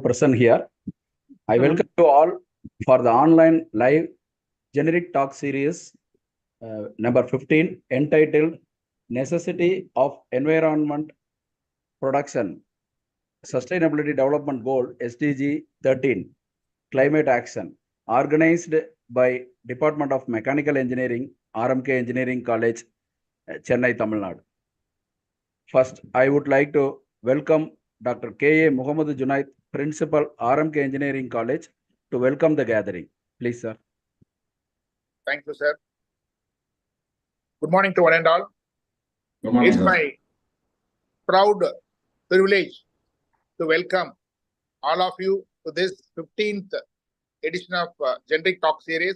present here. I welcome you all for the online live generic talk series number 15 entitled Necessity of Environment Production Sustainability Development Goal SDG 13 Climate Action, organized by Department of Mechanical Engineering, RMK Engineering College, Chennai, Tamil Nadu. First, I would like to welcome Dr. K.A. Muhammad Junaid, Principal, RMK Engineering College, to welcome the gathering. Please, sir. Thank you, sir. Good morning to one and all. Good morning, It's sir. my proud privilege to welcome all of you to this 15th edition of Generic Talk Series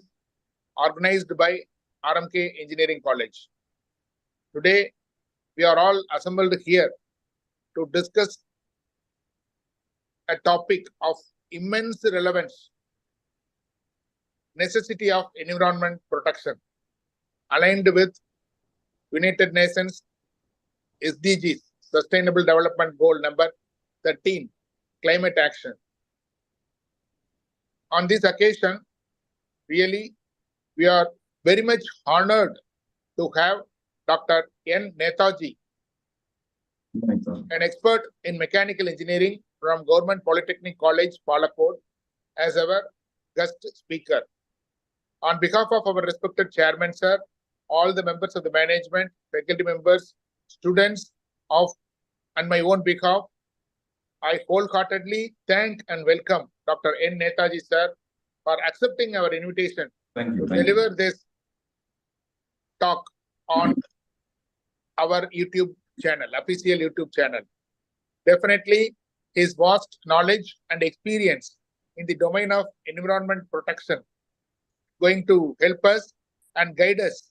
organized by RMK Engineering College. Today, we are all assembled here to discuss a topic of immense relevance, necessity of environment protection, aligned with United Nations SDGs, Sustainable Development Goal number 13, Climate Action. On this occasion, really, we are very much honored to have Dr. N. Nethaji, Good morning, sir. an expert in mechanical engineering from Government Polytechnic College, Palacode, as our guest speaker. On behalf of our respected chairman, sir, all the members of the management, faculty members, students and my own behalf, I wholeheartedly thank and welcome Dr. N. Nethaji, sir, for accepting our invitation Thank to you. deliver this talk on our YouTube channel, official YouTube channel. Definitely, his vast knowledge and experience in the domain of environment protection going to help us and guide us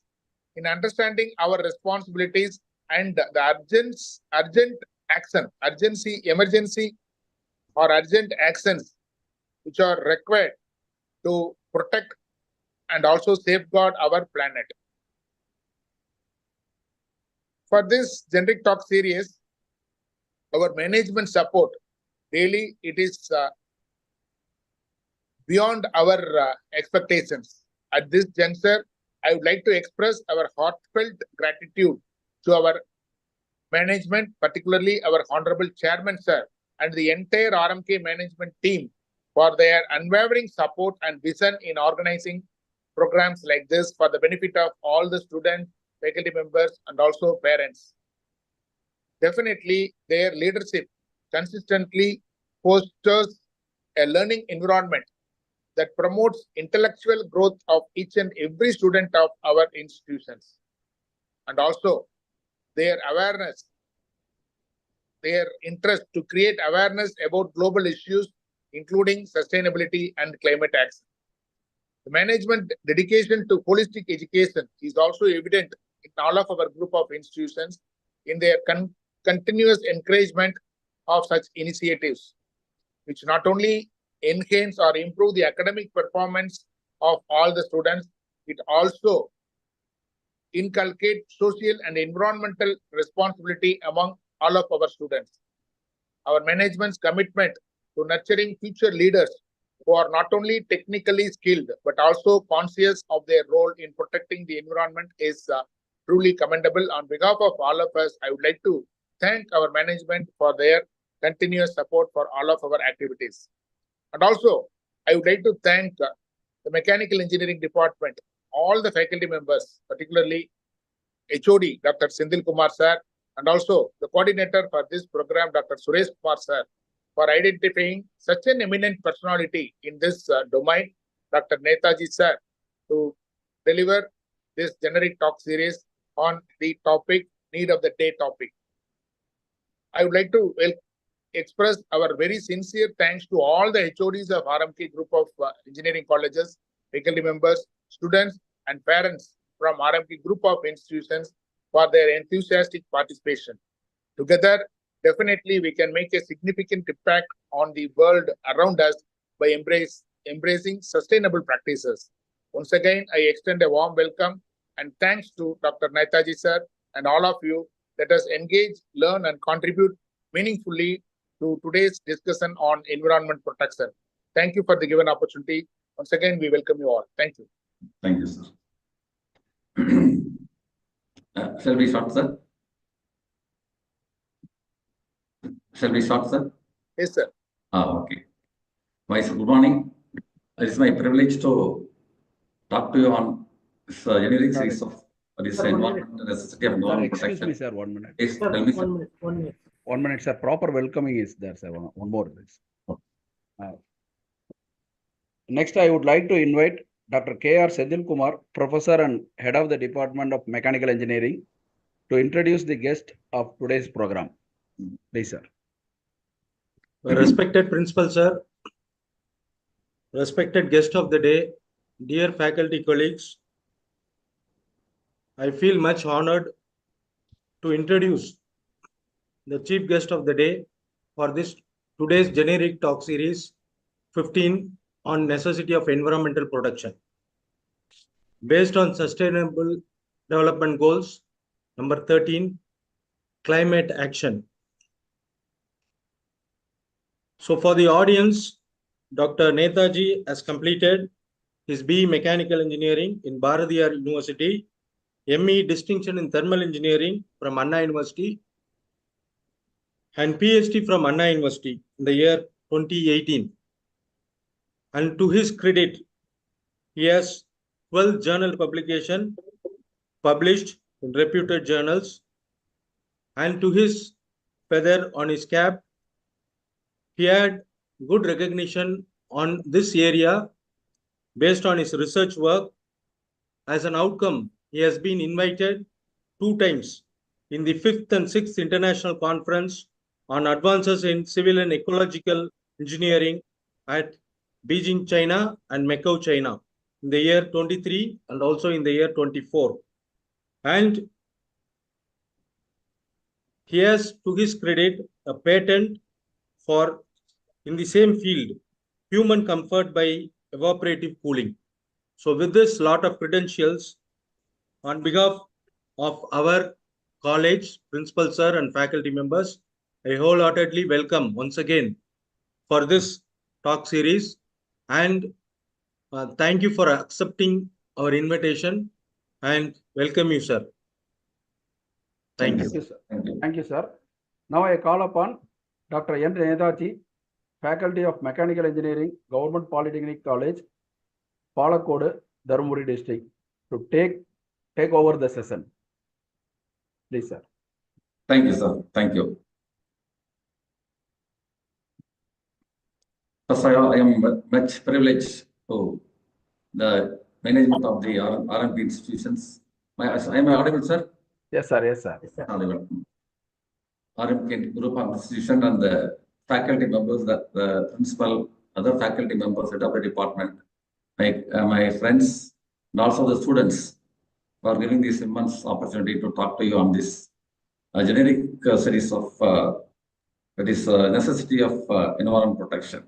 in understanding our responsibilities and the emergency or urgent actions which are required to protect and also safeguard our planet. For this generic talk series, our management support, really, it is beyond our expectations. At this juncture, I would like to express our heartfelt gratitude to our management, particularly our Honorable Chairman, sir, and the entire RMK management team for their unwavering support and vision in organizing programs like this for the benefit of all the students, faculty members, and also parents. Definitely, their leadership consistently fosters a learning environment that promotes intellectual growth of each and every student of our institutions. And also, their awareness, their interest to create awareness about global issues, including sustainability and climate action. The management dedication to holistic education is also evident in all of our group of institutions in their continuous encouragement of such initiatives, which not only enhance or improve the academic performance of all the students, it also inculcate social and environmental responsibility among all of our students. Our management's commitment to nurturing future leaders who are not only technically skilled, but also conscious of their role in protecting the environment is truly commendable. On behalf of all of us, I would like to thank our management for their continuous support for all of our activities. And also, I would like to thank the Mechanical Engineering Department, all the faculty members, particularly HOD, Dr. Sindhil Kumar sir, and also the coordinator for this program, Dr. Suresh Kumar sir, for identifying such an eminent personality in this domain, Dr. Nethaji sir, to deliver this generic talk series on the topic, need of the day topic. I would like to express our very sincere thanks to all the HODs of RMK group of engineering colleges, faculty members, students, and parents from RMK group of institutions for their enthusiastic participation. Together, definitely we can make a significant impact on the world around us by embracing sustainable practices. Once again, I extend a warm welcome and thanks to Dr. Nethaji sir and all of you. Let us engage, learn, and contribute meaningfully to today's discussion on environment protection. Thank you for the given opportunity. Once again, we welcome you all. Thank you. Thank you, sir. Shall we start, sir? Shall we start, sir? Yes, sir. Okay. Vice, good morning. It is my privilege to talk to you on this generic series of this environment necessity of environment Excuse protection. me, sir, 1 minute. Yes, tell me, sir. 1 minute. 1 minute, sir. Proper welcoming is there, sir. One more. Next, I would like to invite Dr. K.R. Sedil Kumar, Professor and Head of the Department of Mechanical Engineering, to introduce the guest of today's program. Please, sir. Respected Principal Sir, respected guest of the day, dear faculty colleagues, I feel much honored to introduce the chief guest of the day for this today's generic talk series 15 on necessity of environmental protection. Based on Sustainable Development Goals, number 13, climate action. So for the audience, Dr. Nethaji has completed his BE Mechanical Engineering in Bharatiyar University, ME Distinction in Thermal Engineering from Anna University, and PhD from Anna University in the year 2018. And to his credit, he has 12 journal publications published in reputed journals. And to his feather on his cap, he had good recognition on this area based on his research work. As an outcome, he has been invited 2 times in the 5th and 6th International Conference on Advances in Civil and Ecological Engineering at Beijing, China and Macau, China in the year 23 and also in the year 24. And he has, to his credit, a patent for, in the same field, human comfort by evaporative cooling. So with this lot of credentials, on behalf of our college, principal sir and faculty members, I wholeheartedly welcome once again for this talk series, and thank you for accepting our invitation and welcome you, sir. Thank you. Thank you, sir. Thank you. Thank you, sir. Now I call upon Dr. N. Nethaji, Faculty of Mechanical Engineering, Government Polytechnic College, Palacode, Dharmaburi District, to take over the session. Please, sir. Thank you, sir. Thank you. First, I am much privileged to the management of the RMP institutions. I am audible, sir? Yes, sir. Yes, sir. Audible. RMP group of institution and the faculty members, the principal, other faculty members, head of the department, my friends, and also the students for giving this immense opportunity to talk to you on this generic series of that is necessity of environment protection.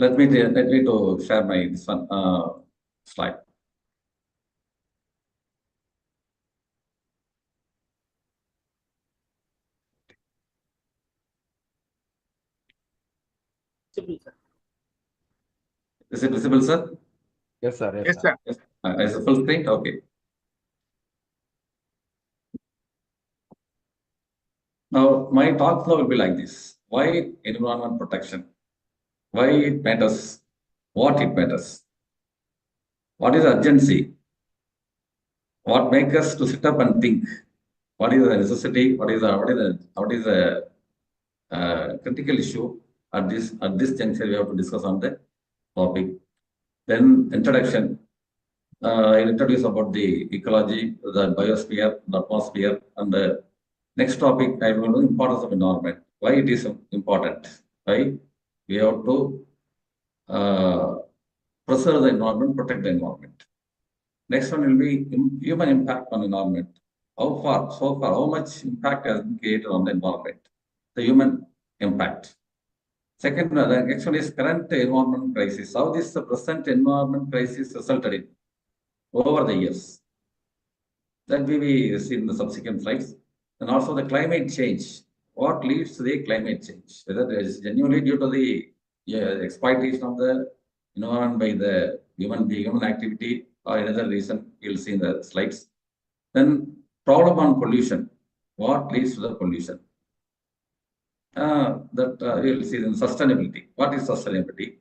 Let me to share my this one slide. Is it visible, sir? Yes, sir. Yes, sir. Yes. Is it full screen? Okay. Now, my talk flow will be like this. Why environment protection? Why it matters? What it matters? What is urgency? What makes us to sit up and think? What is the necessity? What is the critical issue at this juncture? We have to discuss on the topic. Then introduction. I introduce about the ecology, the biosphere, the atmosphere, and the next topic I will know importance of environment. Why it is important? Why we have to preserve the environment, protect the environment. Next one will be human impact on environment. How far, so far, how much impact has been created on the environment? The human impact. Second, the next one is current environment crisis. How this present environment crisis resulted in over the years. That we will see in the subsequent slides. And also the climate change. what leads to the climate change, whether it is genuinely due to the exploitation of the environment by the human activity or another reason, you'll see in the slides. Then problem on pollution, what leads to the pollution? You'll see in sustainability. What is sustainability?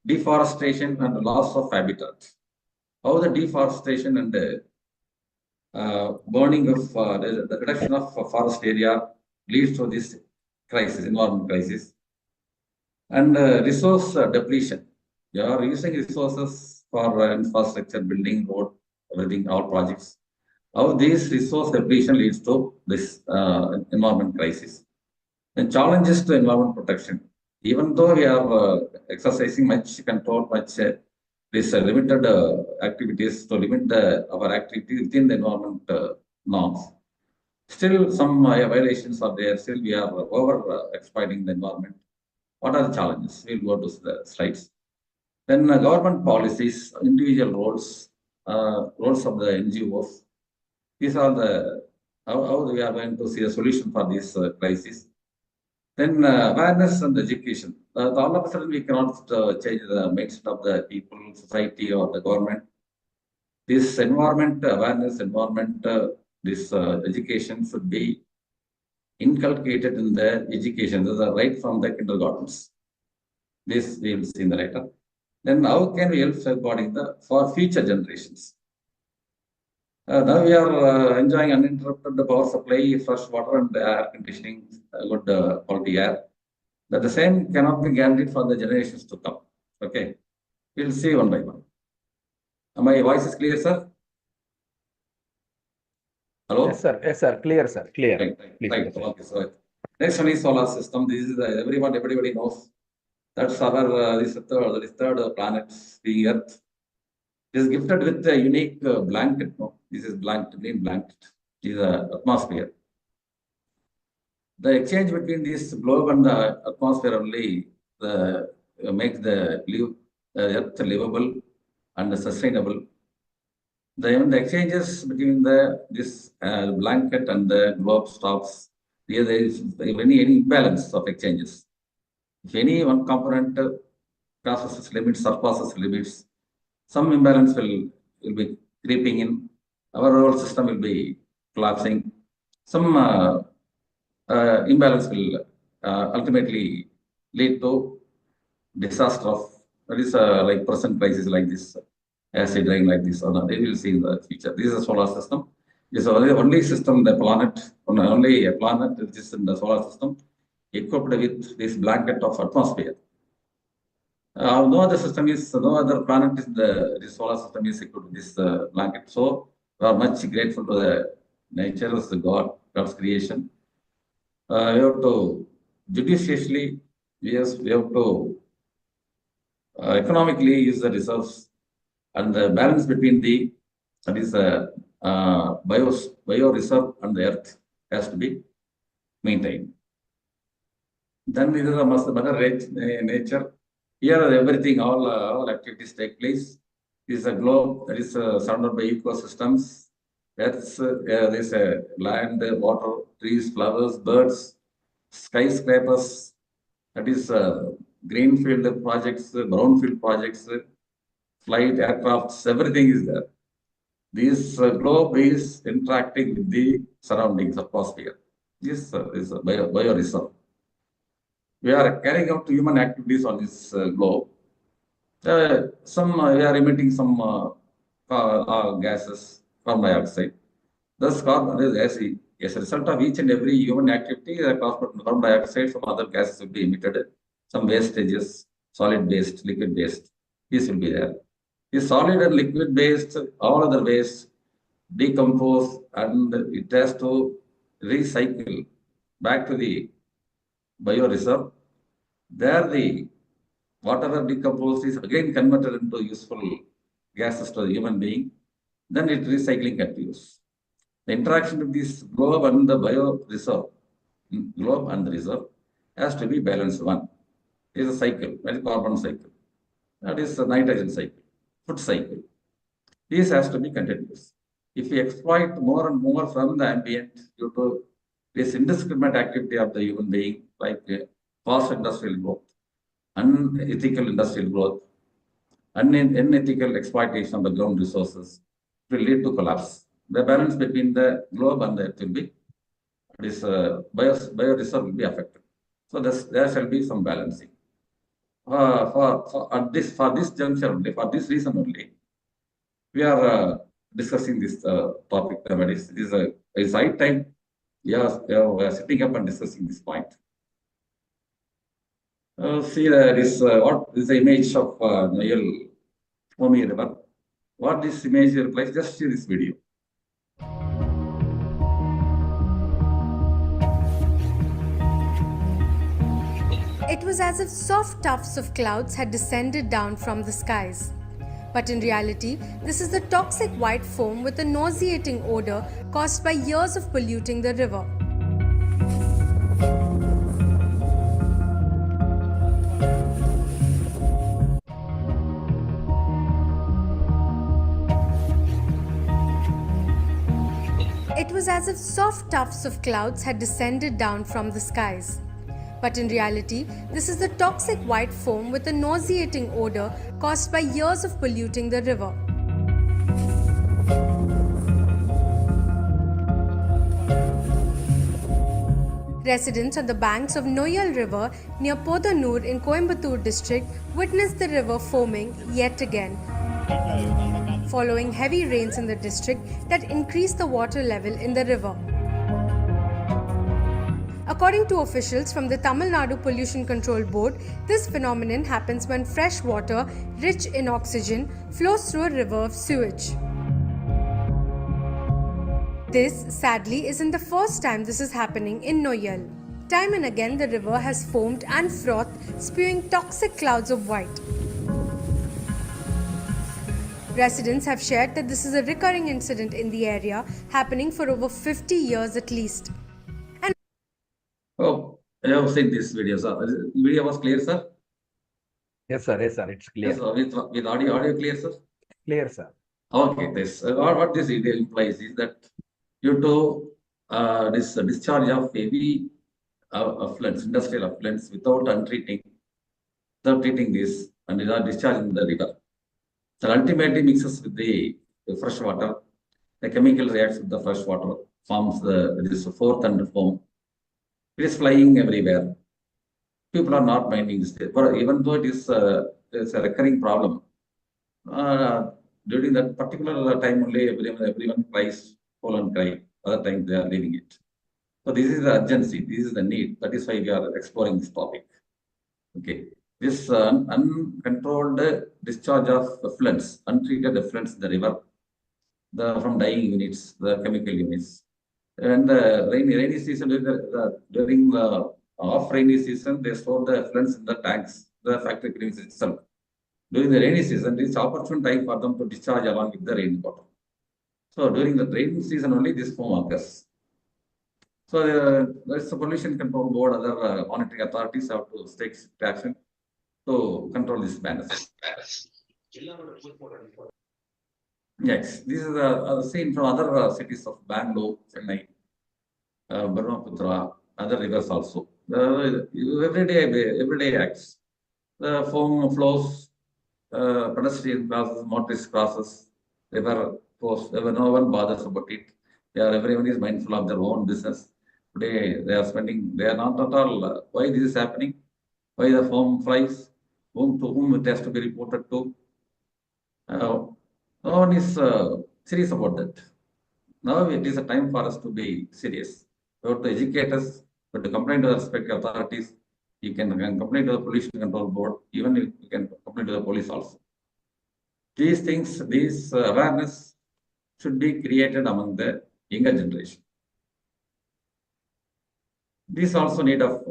Deforestation and loss of habitat. How the deforestation and burning of the reduction of forest area leads to this crisis, environment crisis. And resource depletion. You are using resources for infrastructure, building, road, everything, all projects. How this resource depletion leads to this environment crisis. And challenges to environment protection. Even though we are exercising much control, much these limited activities to limit our activity within the environment norms, still some violations are there. Still we are over exploiting the environment. What are the challenges? We'll go to the slides. Then government policies, individual roles, roles of the NGOs. These are the how we are going to see a solution for this crisis. Then awareness and education. All of a sudden we cannot change the mindset of the people, society, or the government. This environment awareness, this education should be inculcated in the education. This is right from the kindergartens. This we will see in the later. Then how can we help safeguarding for future generations? Now we are enjoying uninterrupted power supply, fresh water and air conditioning, good quality air. But the same cannot be guaranteed for the generations to come. Okay, we'll see one by one. My voice is clear, sir? Hello? Yes, sir. Yes, sir. Clear, sir. Clear. Right. Okay, so next one is solar system. This is everybody knows. That's our this third planet, being Earth. It is gifted with a unique blanket. No? This is blanket. This is the atmosphere. The exchange between this globe and the atmosphere only makes the Earth livable and sustainable. The exchanges between this blanket and the globe stops. There is any imbalance of exchanges. If any one component crosses limits, surpasses limits, some imbalance will be creeping in. Our whole system will be collapsing. Some imbalance will ultimately lead to disaster of that is like present crisis like this, acid rain like this. They will see in the future. This is a solar system. This is the only system, the planet, only a planet which is in the solar system equipped with this blanket of atmosphere. No other planet is the solar system is equipped with this blanket. So we are much grateful to the nature as God's creation. We have to judiciously, yes, we have to economically use the reserves and the balance between bio reserve and the earth has to be maintained. Then this is the mother nature. Here everything, all activities take place. This is a globe that is surrounded by ecosystems. That's there's land, water, trees, flowers, birds, skyscrapers. That is greenfield projects, brownfield projects, flight aircrafts, everything is there. This globe is interacting with the surroundings, atmosphere. This is a bio reserve. We are carrying out human activities on this globe. We are emitting some gases, carbon dioxide. Thus, as a result of each and every human activity, carbon dioxide, some other gases will be emitted. Some wastages, solid waste, liquid waste. This will be there. This solid and liquid waste, all other waste, decompose and it has to recycle back to the bio reserve. There whatever decomposed is again converted into useful gases to the human being. Then it recycling continues. The interaction of this globe and the bio reserve, globe and the reserve has to be balanced one. It is a cycle, that is carbon cycle. That is the nitrogen cycle, food cycle. This has to be continuous. If we exploit more and more from the ambient due to This indiscriminate activity of the human being, like fast industrial growth, unethical industrial growth, unethical exploitation of the ground resources will lead to collapse. The balance between the globe and the earth will be, this bioreserve will be affected. So there shall be some balancing. For this juncture only, for this reason only, we are discussing this topic. It's high time we are sitting up and discussing this point. See, what is the image of Nile Homi River? What this image replies? Just see this video. It was as if soft tufts of clouds had descended down from the skies. But in reality, this is the toxic white foam with a nauseating odor caused by years of polluting the river. It was as if soft tufts of clouds had descended down from the skies. But in reality, this is the toxic white foam with a nauseating odor caused by years of polluting the river. Residents on the banks of Noyal River near Podanur in Coimbatore district witnessed the river foaming yet again, following heavy rains in the district that increased the water level in the river. According to officials from the Tamil Nadu Pollution Control Board, this phenomenon happens when fresh water, rich in oxygen, flows through a river of sewage. This, sadly, isn't the first time this is happening in Noyal. Time and again, the river has foamed and frothed, spewing toxic clouds of white. Residents have shared that this is a recurring incident in the area, happening for over 50 years at least. Oh, I have seen this video, sir. The video was clear, sir? Yes, sir. Yes, sir. It's clear. Yes, with audio clear, sir? Clear, sir. Okay, what this video implies is that due to this discharge of heavy effluents, industrial effluents, without treating this, and they are discharging the river, so ultimately mixes with the fresh water. The chemical reacts with the fresh water, forms this fourth and foam. It is flying everywhere. People are not minding this. But even though it's a recurring problem, during that particular time only, everyone cries, fall and cry. Other times they are leaving it. So this is the urgency. This is the need. That is why we are exploring this topic. Okay. This uncontrolled discharge of effluents, untreated effluents in the river, from dyeing units, the chemical units. And the rainy season, during the off-rainy season, they store the effluents in the tanks, the factory premises itself. During the rainy season, it's opportune time for them to discharge along with the rainwater. So during the rainy season only, this foam occurs. So there's the Pollution Control Board, other monitoring authorities have to take action to control this madness. Yes, this is a scene from other cities of Bangalore, Chennai, Brahmaputra, other rivers also. Everyday acts. The foam flows, pedestrian crosses, motorist crosses, river flows. No one bothers about it. Everyone is mindful of their own business. Today they are not at all. Why this is happening? Why the foam flies? To whom it has to be reported to? No one is serious about that. Now it is a time for us to be serious. We have to educate us, but to complain to the respective authorities. You can complain to the Pollution Control Board, even you can complain to the police also. These things, this awareness should be created among the younger generation. These also need of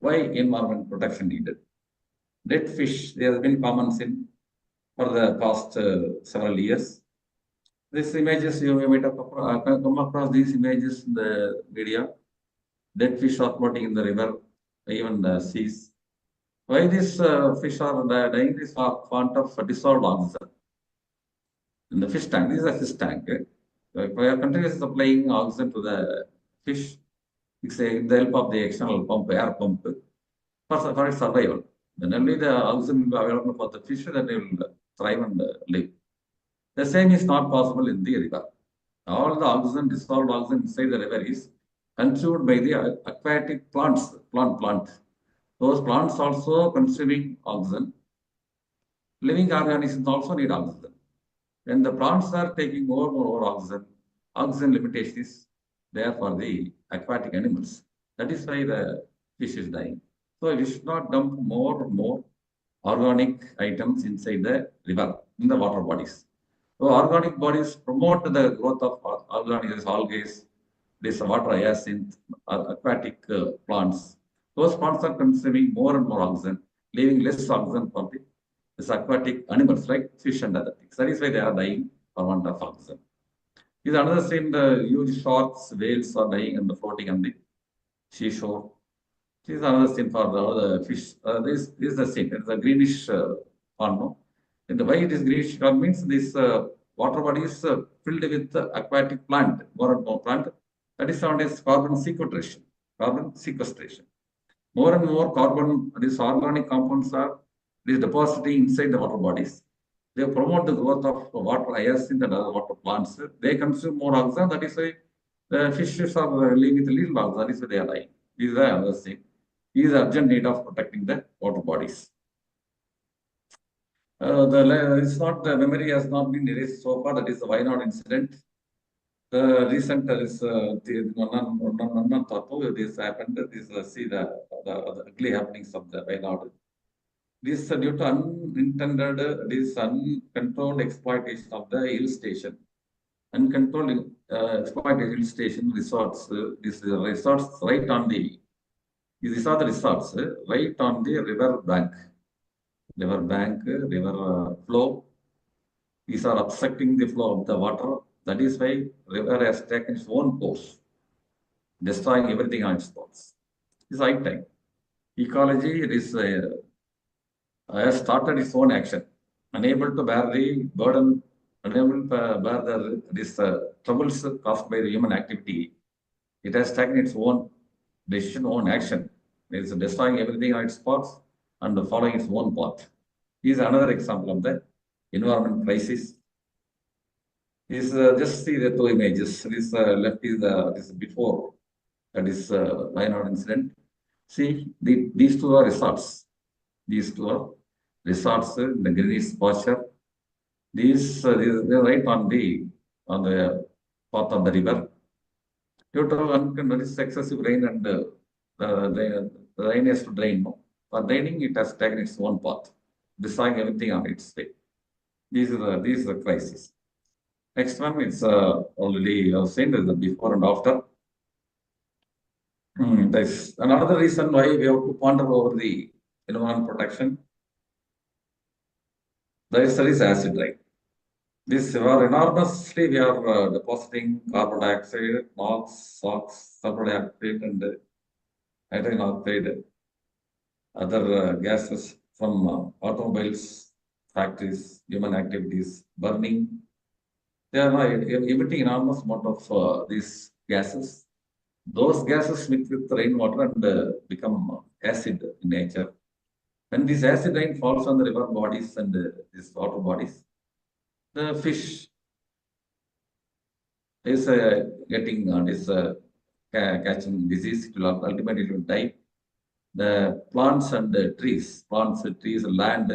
why environment protection needed. Dead fish, there has been common sin for the past several years. These images, you might have come across these images in the media. Dead fish are floating in the river, even the seas. Why these fish are dying? This font of dissolved oxygen in the fish tank. This is a fish tank. Our country is supplying oxygen to the fish. It's the help of the external pump, air pump, for its survival. Then only the oxygen will be available for the fish, then they will thrive and live. The same is not possible in the river. All the oxygen, dissolved oxygen inside the river is consumed by the aquatic plants, plant. Those plants also consuming oxygen. Living organisms also need oxygen. When the plants are taking more oxygen, oxygen limitation is there for the aquatic animals. That is why the fish is dying. So we should not dump more organic items inside the river, in the water bodies. So organic bodies promote the growth of organisms, algae, this water hyacinth, aquatic plants. Those plants are consuming more and more oxygen, leaving less oxygen for this aquatic animals like fish and other things. That is why they are dying for want of oxygen. Is another same, the huge sharks, whales are dying and floating on the seashore. This is another thing for the fish. This is the same. It's a greenish form. And the way it is greenish color means this water body is filled with aquatic plant, more and more plant. That is known as carbon sequestration. More and more carbon, these organic compounds are depositing inside the water bodies. They promote the growth of water hyacinth and other water plants. They consume more oxygen. That is why the fishes are living with little oxygen. That is why they are dying. This is the other thing. Is urgent need of protecting the water bodies. It's not, the memory has not been erased so far. That is the Wayanad incident. The recent is one month ago this happened. This see the ugly happenings of the Wayanad. This due to unintended, this uncontrolled exploitation of the hill station. Uncontrolled exploitation hill station resorts. These resorts right on the. These are the resorts right on the river bank, river flow. These are obstructing the flow of the water. That is why river has taken its own course, destroying everything on its course. This is high time. Ecology has started its own action, unable to bear the burden, unable to bear these troubles caused by the human activity. It has taken its own decision, own action. It is destroying everything on its path and following its own path. This is another example of the environment crisis. This just see the two images. This left is this before, that is Wayanad incident. See, these two are resorts. These two are resorts, the greenish pasture. These they are right on the path of the river. Due to excessive rain and the rain has to drain. No? For draining, it has taken its own path, destroying everything on its way. These are the crisis. Next one is already seen the before and after. There's another reason why we have to ponder over the environment protection. There is acid rain. This enormously we are depositing carbon dioxide, NOx, SOx, sulfur dioxide, and hydrogen oxide, other gases from automobiles, factories, human activities, burning. They are emitting enormous amount of these gases. Those gases mix with rainwater and become acid in nature. When this acid rain falls on the river bodies and these water bodies, the fish is getting catching disease. It will ultimately die. The plants and the trees, land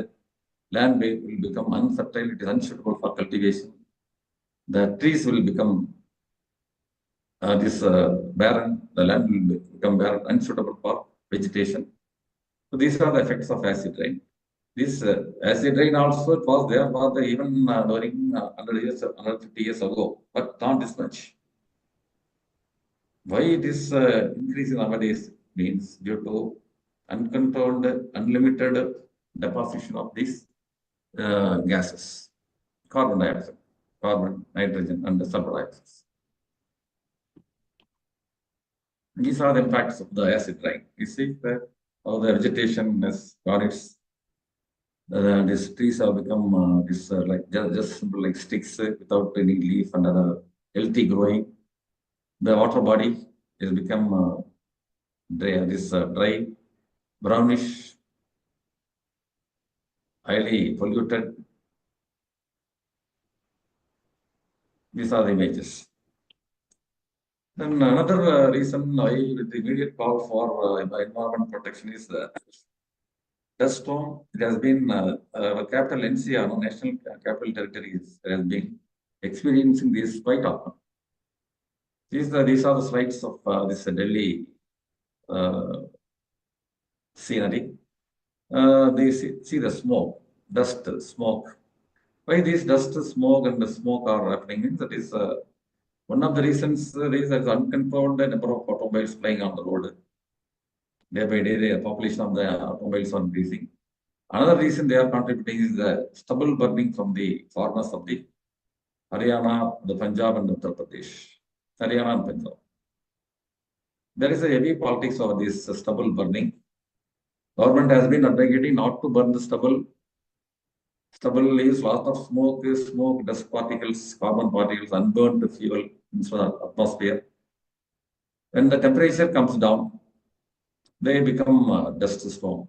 will become unfertile. It is unsuitable for cultivation. The trees will become barren. The land will become barren, unsuitable for vegetation. So these are the effects of acid rain. This acid rain also was there for even during 150 years ago, but not this much. Why it is increasing nowadays means due to uncontrolled, unlimited deposition of these gases, carbon dioxide, carbon, nitrogen, and sulfur dioxide. These are the impacts of the acid rain. You see that how the vegetation has got its. These trees have become like just simple like sticks without any leaf and other healthy growing. The water body has become dry, brownish, highly polluted. These are the images. Then another reason why the immediate call for environment protection is the dust storm. It has been capital NCR, National Capital Territories, has been experiencing this quite often. These are the slides of this Delhi scenery. They see the smoke, dust, smoke. Why these dust, smoke, and the smoke are happening means that is one of the reasons there is an uncontrolled number of automobiles flying on the road. Day by day, the population of the automobiles are increasing. Another reason they are contributing is the stubble burning from the farmers of the Haryana, the Punjab, and Uttar Pradesh. Haryana and Punjab. There is a heavy politics over this stubble burning. Government has been advocating not to burn the stubble. Stubble leaves lot of smoke, dust particles, carbon particles, unburned fuel into the atmosphere. When the temperature comes down, they become dust storm.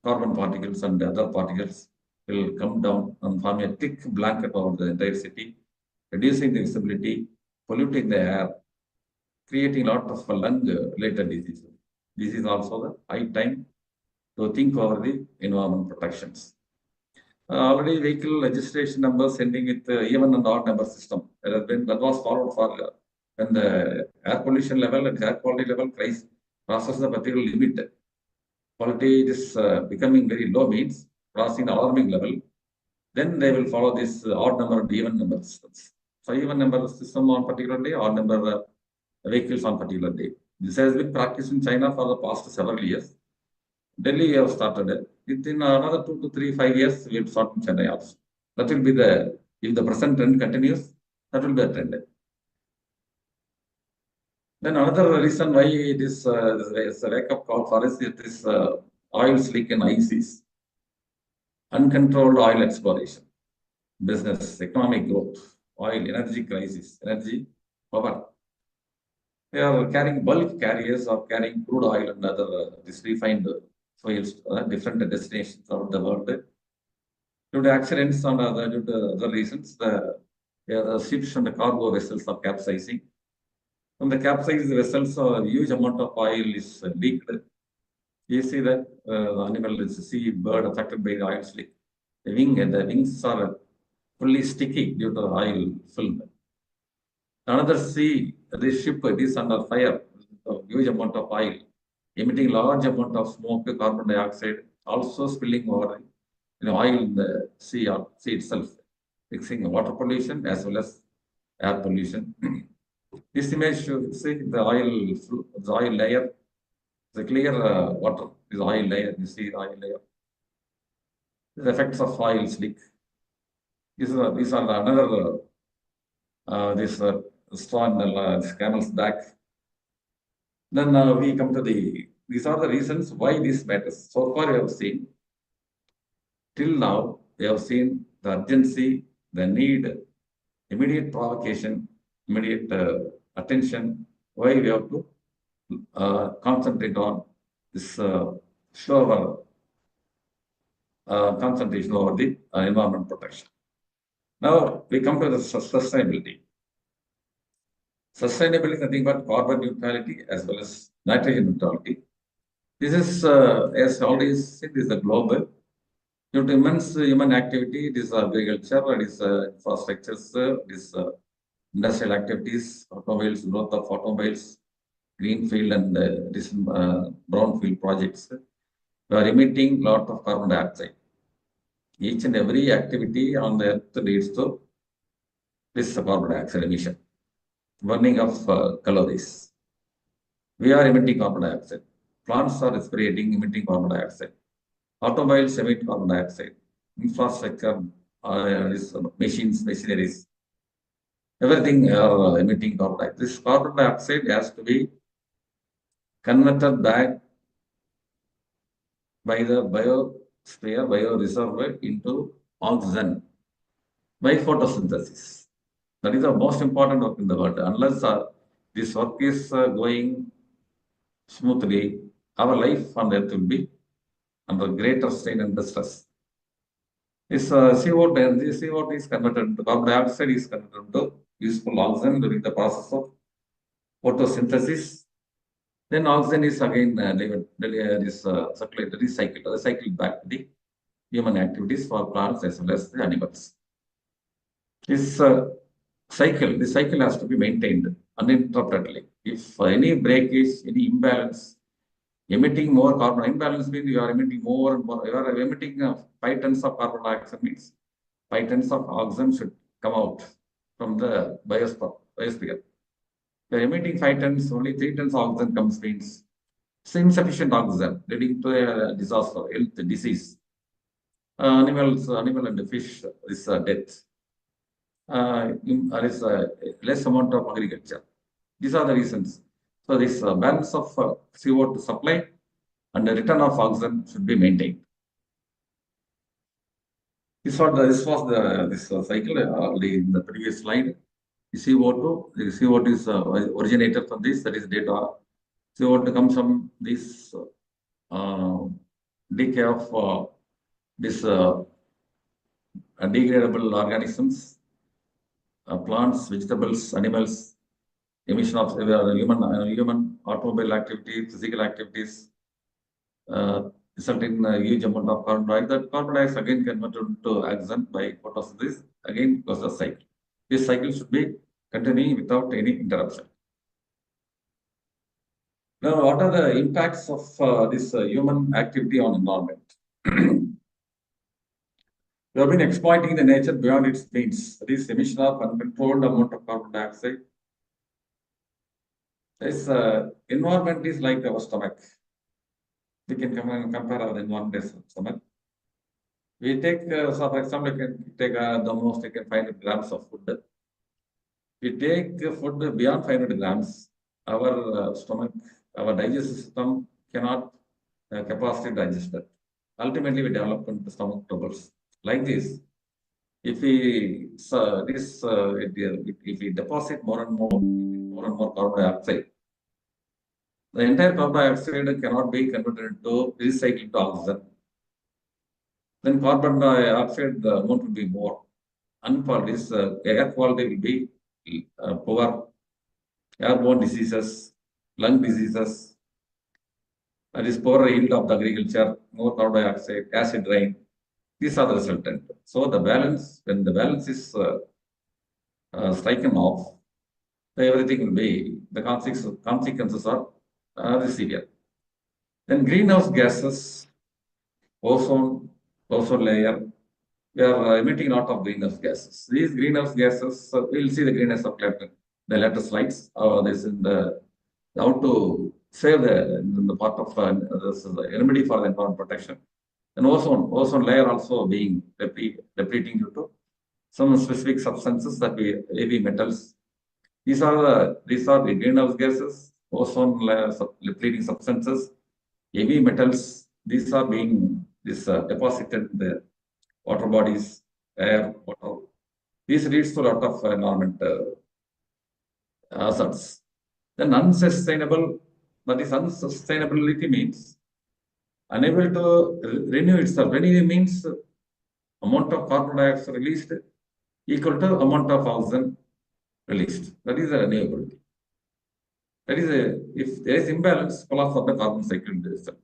Carbon particles and other particles will come down and form a thick blanket over the entire city, reducing the visibility, polluting the air, creating a lot of lung-related diseases. This is also the high time to think over the environment protections. Already vehicle registration numbers ending with even and odd number system. That was followed for when the air pollution level and air quality level crosses the particular limit. Quality is becoming very low means crossing the alarming level. Then they will follow this odd number and even number systems. So even number system on particular day, odd number vehicles on particular day. This has been practiced in China for the past several years. Delhi have started it. Within another 2 to 3, 5 years, we will start in Chennai also. That will be if the present trend continues, that will be the trend. Then another reason why it is a wake-up call for us is this oil slick and ICs, uncontrolled oil exploration, business, economic growth, oil, energy crisis, energy, power. They are carrying bulk carriers or carrying crude oil and other refined oils different destinations around the world. Due to accidents and due to other reasons, the ships and the cargo vessels are capsizing. From the capsized vessels, a huge amount of oil is leaked. You see that animal is sea bird affected by the oil slick. The wings are fully sticky due to oil film. Another this ship is under fire, a huge amount of oil, emitting large amount of smoke, carbon dioxide, also spilling over oil in the sea itself, fixing water pollution as well as air pollution. This image shows the oil layer, the clear water, this oil layer, you see the oil layer. The effects of oil slick. These are another this straw in this camel's back. Then we come to these are the reasons why this matters. So far, we have seen, till now, we have seen the urgency, the need, immediate provocation, immediate attention, why we have to concentrate on this show our concentration over the environment protection. Now we come to the sustainability. Sustainability is nothing but carbon neutrality as well as nitrogen neutrality. This is, as already said, is the global. Due to immense human activity, it is agriculture, it is infrastructures, it is industrial activities, automobiles, growth of automobiles, greenfield and brownfield projects. We are emitting a lot of carbon dioxide. Each and every activity on the earth leads to this carbon dioxide emission, burning of calories. We are emitting carbon dioxide. Plants are respirating, emitting carbon dioxide. Automobiles emit carbon dioxide. Infrastructure, machines, machineries, everything are emitting carbon dioxide. This carbon dioxide has to be converted back by the bioreservoir into oxygen by photosynthesis. That is the most important work in the world. Unless this work is going smoothly, our life on earth will be under greater strain and distress. This CO2 energy, CO2 is converted into carbon dioxide, is converted into useful oxygen during the process of photosynthesis. Then oxygen is again circulated, recycled back to the human activities for plants as well as the animals. This cycle has to be maintained uninterruptedly. If any breakage, any imbalance, emitting more carbon, imbalance means you are emitting more and more. You are emitting 5 tons of carbon dioxide means 5 tons of oxygen should come out from the biosphere. You are emitting 5 tons, only 3 tons of oxygen comes means it's insufficient oxygen, leading to a disaster, health disease. Animal and the fish is death. There is less amount of agriculture. These are the reasons. So this balance of CO2 supply and the return of oxygen should be maintained. This was this cycle already in the previous slide. The CO2 is originated from this, that is data. CO2 comes from this decay of this degradable organisms, plants, vegetables, animals, emission of human automobile activity, physical activities, result in a huge amount of carbon dioxide. That carbon dioxide again converted to oxygen by photosynthesis, again goes the cycle. This cycle should be continuing without any interruption. Now, what are the impacts of this human activity on environment? We have been exploiting the nature beyond its means. This emission of uncontrolled amount of carbon dioxide. This environment is like our stomach. We can compare our environment as stomach. We take, so for example, you can take the most, you can 500 grams of food. We take food beyond 500 grams, our stomach, our digestive system cannot capacity digest that. Ultimately, we develop into stomach troubles. Like this, if we if we deposit more and more carbon dioxide, the entire carbon dioxide cannot be converted into recycled to oxygen. Then carbon dioxide amount will be more. Unfold this air quality will be poor, airborne diseases, lung diseases. That is poor yield of the agriculture, more carbon dioxide, acid rain. These are the resultant. So the balance, when the balance is stricken off, everything will be, the consequences are severe. Then greenhouse gases, ozone layer, we are emitting a lot of greenhouse gases. These greenhouse gases, we'll see the greenhouse of the later slides. This in the how to save the part of this is the remedy for the environment protection. And ozone layer also being depleting due to some specific substances that heavy metals. These are the greenhouse gases, ozone layer depleting substances, heavy metals. These are being deposited in the water bodies, air, water. This leads to a lot of environment hazards. Then unsustainable, that is unsustainability means unable to renew itself. Renew means amount of carbon dioxide released equal to amount of oxygen released. That is the renewability. That is if there is imbalance, collapse of the carbon cycle itself.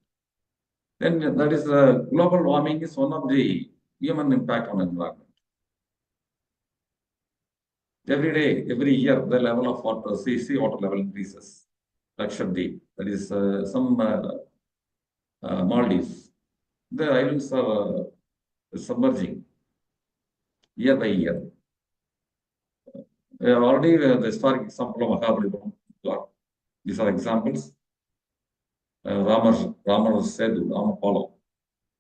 Then that is global warming is one of the human impact on environment. Every day, every year, the level of water, sea water level increases. Lakshadweep, that is some Maldives. The islands are submerging year by year. Already the historic example of Mahabalipuram. These are examples. Ramar said, Ramapalam.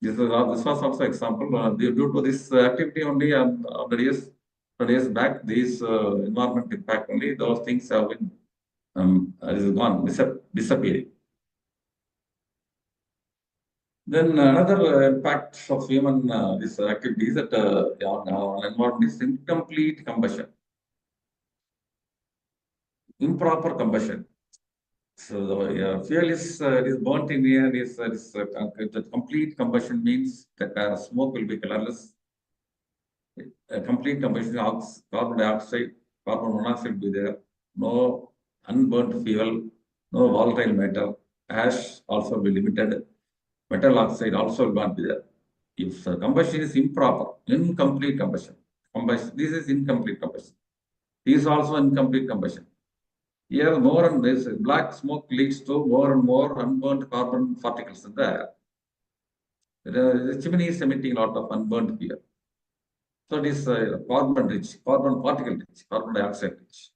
This was also example. Due to this activity only the years back, these environment impact only, those things have been is gone, disappearing. Then another impact of human this activity is that on environment is incomplete combustion, improper combustion. So the fuel is burnt in air. The complete combustion means that smoke will be colorless. Complete combustion, carbon dioxide, carbon monoxide will be there. No unburnt fuel, no volatile matter. Ash also will be limited. Metal oxide also will not be there. If combustion is improper, incomplete combustion, this is incomplete combustion. This is also incomplete combustion. Here, more and this black smoke leads to more and more unburnt carbon particles in the air. The chimney is emitting a lot of unburnt fuel. So it is carbon rich, carbon particle rich, carbon dioxide rich.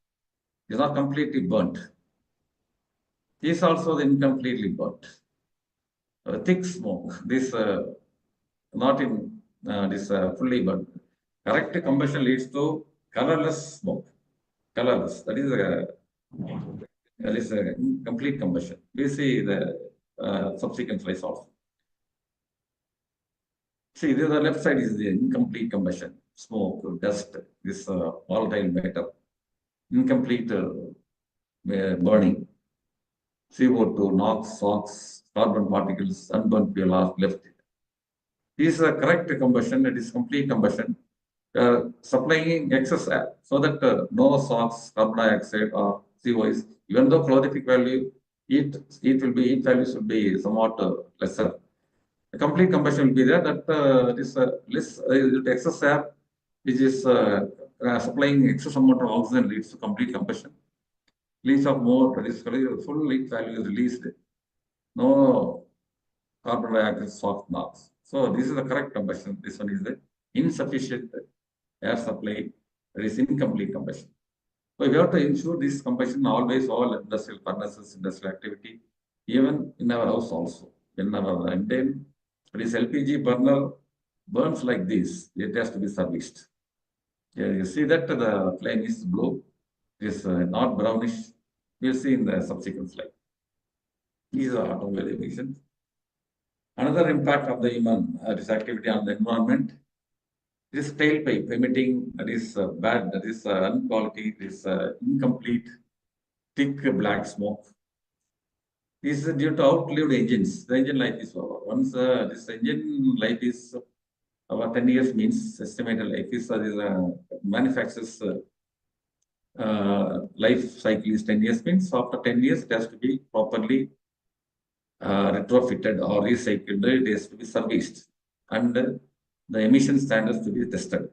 It is not completely burnt. This is also incompletely burnt. Thick smoke, this not in this fully burnt. Correct combustion leads to colorless smoke. Colorless. That is a complete combustion. We see the subsequent slides also. See, the left side is the incomplete combustion. Smoke, dust, this volatile matter, incomplete burning. CO2, NOx, SOx, carbon particles, unburnt fuel are left. This is a correct combustion. It is complete combustion. Supplying excess air so that no SOx, carbon dioxide or COs, even though calorific value, heat value should be somewhat lesser. The complete combustion will be there. That this excess air, which is supplying excess amount of oxygen, leads to complete combustion. Release of more, full heat value is released. No carbon dioxide, SOx, NOx. So this is the correct combustion. This one is the insufficient air supply. There is incomplete combustion. So we have to ensure this combustion always, all industrial furnaces, industrial activity, even in our house also. In our Indian, this LPG burner burns like this, it has to be serviced. Yeah, you see that the flame is blue, it is not brownish. We'll see in the subsequent slide. These are automobile emissions. Another impact of the human this activity on the environment. This tailpipe emitting this bad, this unquality, this incomplete, thick black smoke. This is due to outlived engines. The engine life is over. Once this engine life is about 10 years means estimated life is manufacturer's life cycle is 10 years means after 10 years it has to be properly retrofitted or recycled. It has to be serviced and the emission standards to be tested.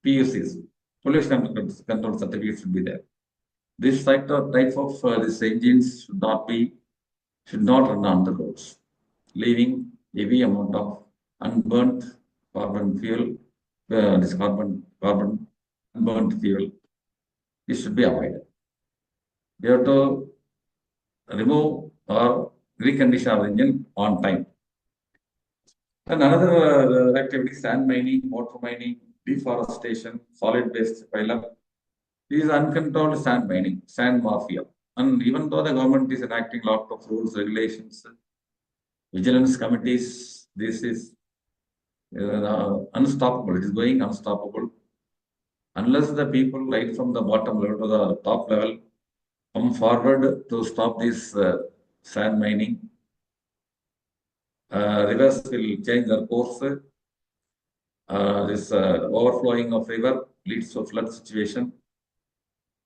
PUCs, pollution control certificates should be there. This type of these engines should not run on the roads, leaving heavy amount of unburnt carbon fuel, this carbon unburnt fuel. This should be avoided. We have to remove or recondition our engine on time. And another activity, sand mining, water mining, deforestation, solid waste pile-up. This is uncontrolled sand mining, sand mafia. And even though the government is enacting a lot of rules, regulations, vigilance committees, this is unstoppable. It is going unstoppable. Unless the people right from the bottom level to the top level come forward to stop this sand mining, rivers will change their course. This overflowing of river leads to flood situation.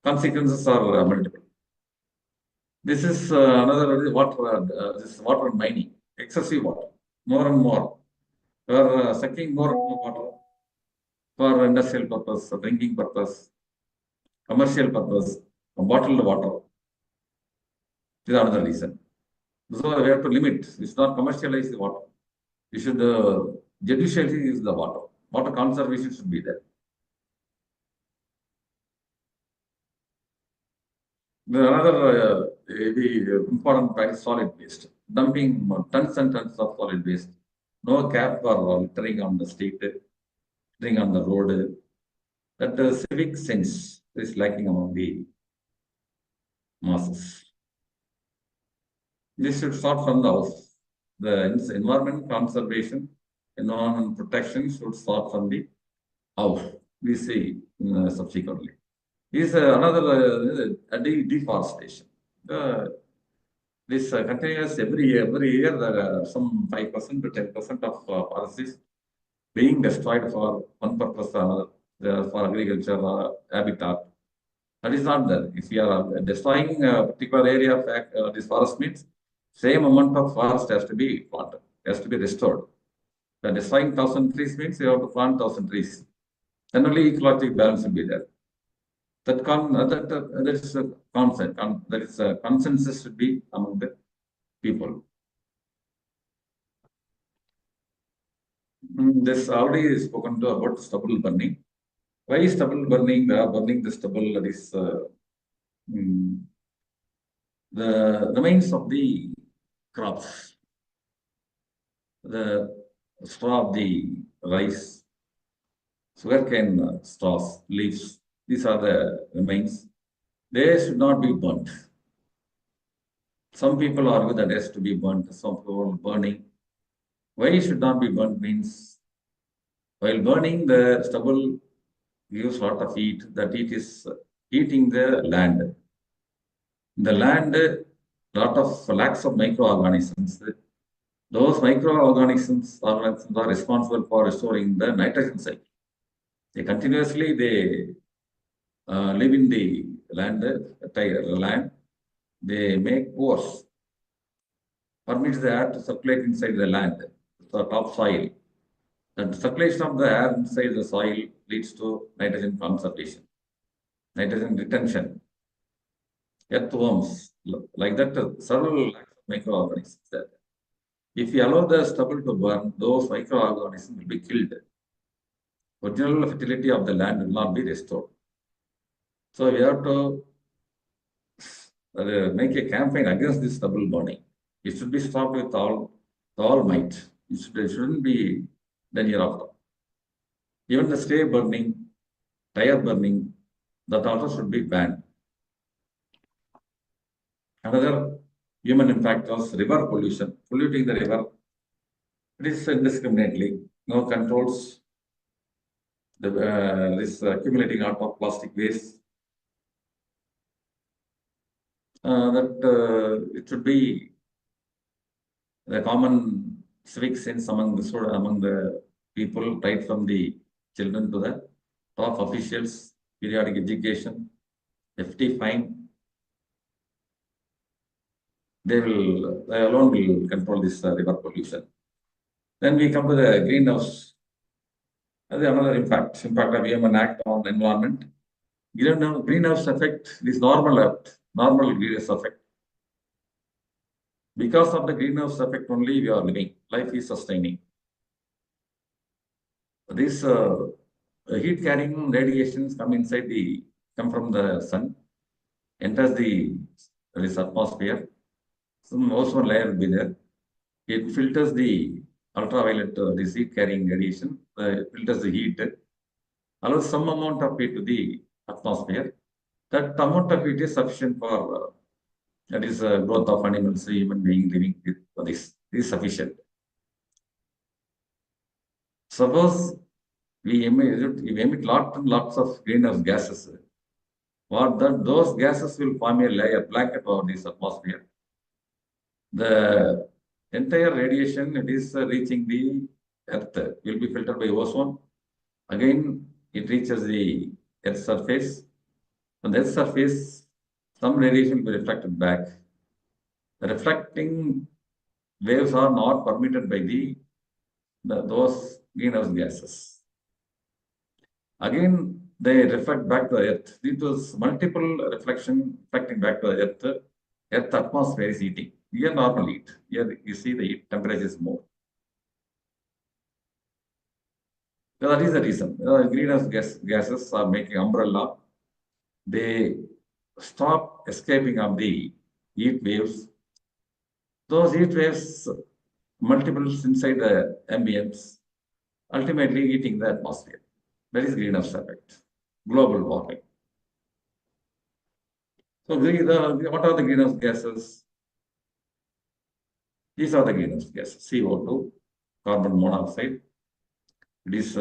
Consequences are multiple. This is another water mining, excessive water, more and more. We are sucking more and more water for industrial purpose, drinking purpose, commercial purpose, bottled water. This is another reason. So we have to limit. It's not commercialize the water. We should judicially use the water. Water conservation should be there. Another important fact is solid waste. Dumping tons and tons of solid waste. No cap for littering on the street, littering on the road. That civic sense is lacking among the masses. This should start from the house. The environment conservation, environment protection should start from the house. We see subsequently. Is another deforestation. This continuous every year there are some 5% to 10% of forests being destroyed for one purpose or another, for agriculture or habitat. That is not there. If you are destroying a particular area of this forest means same amount of forest has to be planted, has to be restored. When destroying 1,000 trees means you have to plant 1,000 trees. Then only ecological balance will be there. That is a concept. That is a consensus should be among the people. This already spoken to about stubble burning. Why is stubble burning? They are burning the stubble, that is the remains of the crops, the straw of the rice, sugarcane straws, leaves. These are the remains. They should not be burnt. Some people argue that it has to be burnt. Some people burning. Why it should not be burnt means while burning the stubble gives a lot of heat. That heat is heating the land. In the land, lot of lacks of microorganisms. Those microorganisms are responsible for restoring the nitrogen cycle. They continuously live in the land. They make pores, permits the air to circulate inside the land, the topsoil. The circulation of the air inside the soil leads to nitrogen conservation, nitrogen retention, earthworms, like that, several lakhs of microorganisms there. If you allow the stubble to burn, those microorganisms will be killed. Original fertility of the land will not be restored. So we have to make a campaign against this stubble burning. It should be stopped with all might. It shouldn't be done hereafter. Even the stray burning, tire burning, that also should be banned. Another human impact was river pollution, polluting the river. It is indiscriminately, no controls. This accumulating out of plastic waste. It should be the common civic sense among the people, right from the children to the top officials, periodic education, FT fine. They alone will control this river pollution. Then we come to the greenhouse. Another impact of human act on environment. Greenhouse effect is normal greenhouse effect. Because of the greenhouse effect only we are living. Life is sustaining. These heat carrying radiations come from the sun, enters this atmosphere. Some ozone layer will be there. It filters the ultraviolet, this heat carrying radiation, filters the heat, allows some amount of heat to the atmosphere. That amount of heat is sufficient for that is growth of animals, human being living with this is sufficient. Suppose we emit lots of greenhouse gases. Those gases will form a layer, blanket over this atmosphere. The entire radiation, it is reaching the earth, will be filtered by ozone. Again, it reaches the earth's surface. On the earth's surface, some radiation will be reflected back. The reflecting waves are not permitted by those greenhouse gases. Again, they reflect back to the earth. Due to multiple reflecting back to the earth atmosphere is heating. Here normal heat. Here you see the heat temperature is more. So that is the reason. Greenhouse gases are making umbrella. They stop escaping of the heat waves. Those heat waves, multiples inside the ambience, ultimately heating the atmosphere. That is greenhouse effect, global warming. So what are the greenhouse gases? These are the greenhouse gases: CO2, carbon monoxide. It is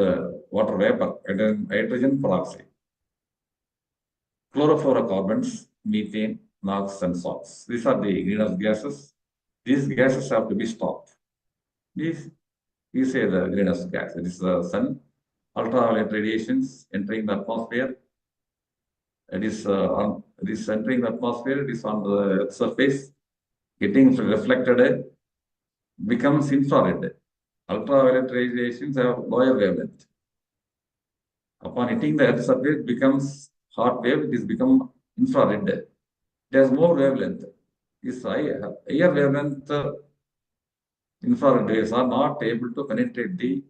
water vapor, hydrogen peroxide, chlorofluorocarbons, methane, NOx and SOx. These are the greenhouse gases. These gases have to be stopped. These, we say the greenhouse gas. It is the sun, ultraviolet radiations entering the atmosphere. It is entering the atmosphere. It is on the Earth's surface, getting reflected, becomes infrared. Ultraviolet radiations have lower wavelength. Upon hitting the Earth's surface, it becomes hot wave. It is become infrared. It has more wavelength. This higher wavelength infrared rays are not able to penetrate the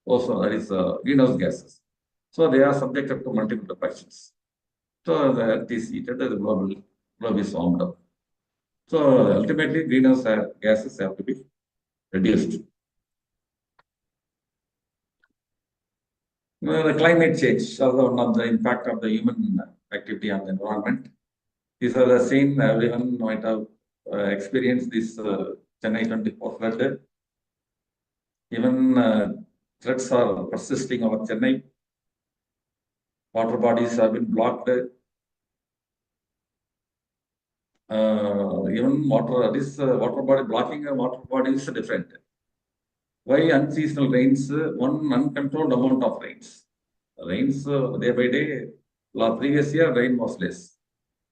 ozone, that is greenhouse gases. So they are subjected to multiple effects. So the Earth is heated, the globe is warmed up. So ultimately, greenhouse gases have to be reduced. The climate change, also one of the impact of the human activity on the environment. These are the same everyone might have experienced this Chennai 24 flood. Even threats are persisting over Chennai. Water bodies have been blocked. Even water body blocking a water body is different. Why unseasonal rains? One uncontrolled amount of rains. Rains day by day. Previous year rain was less.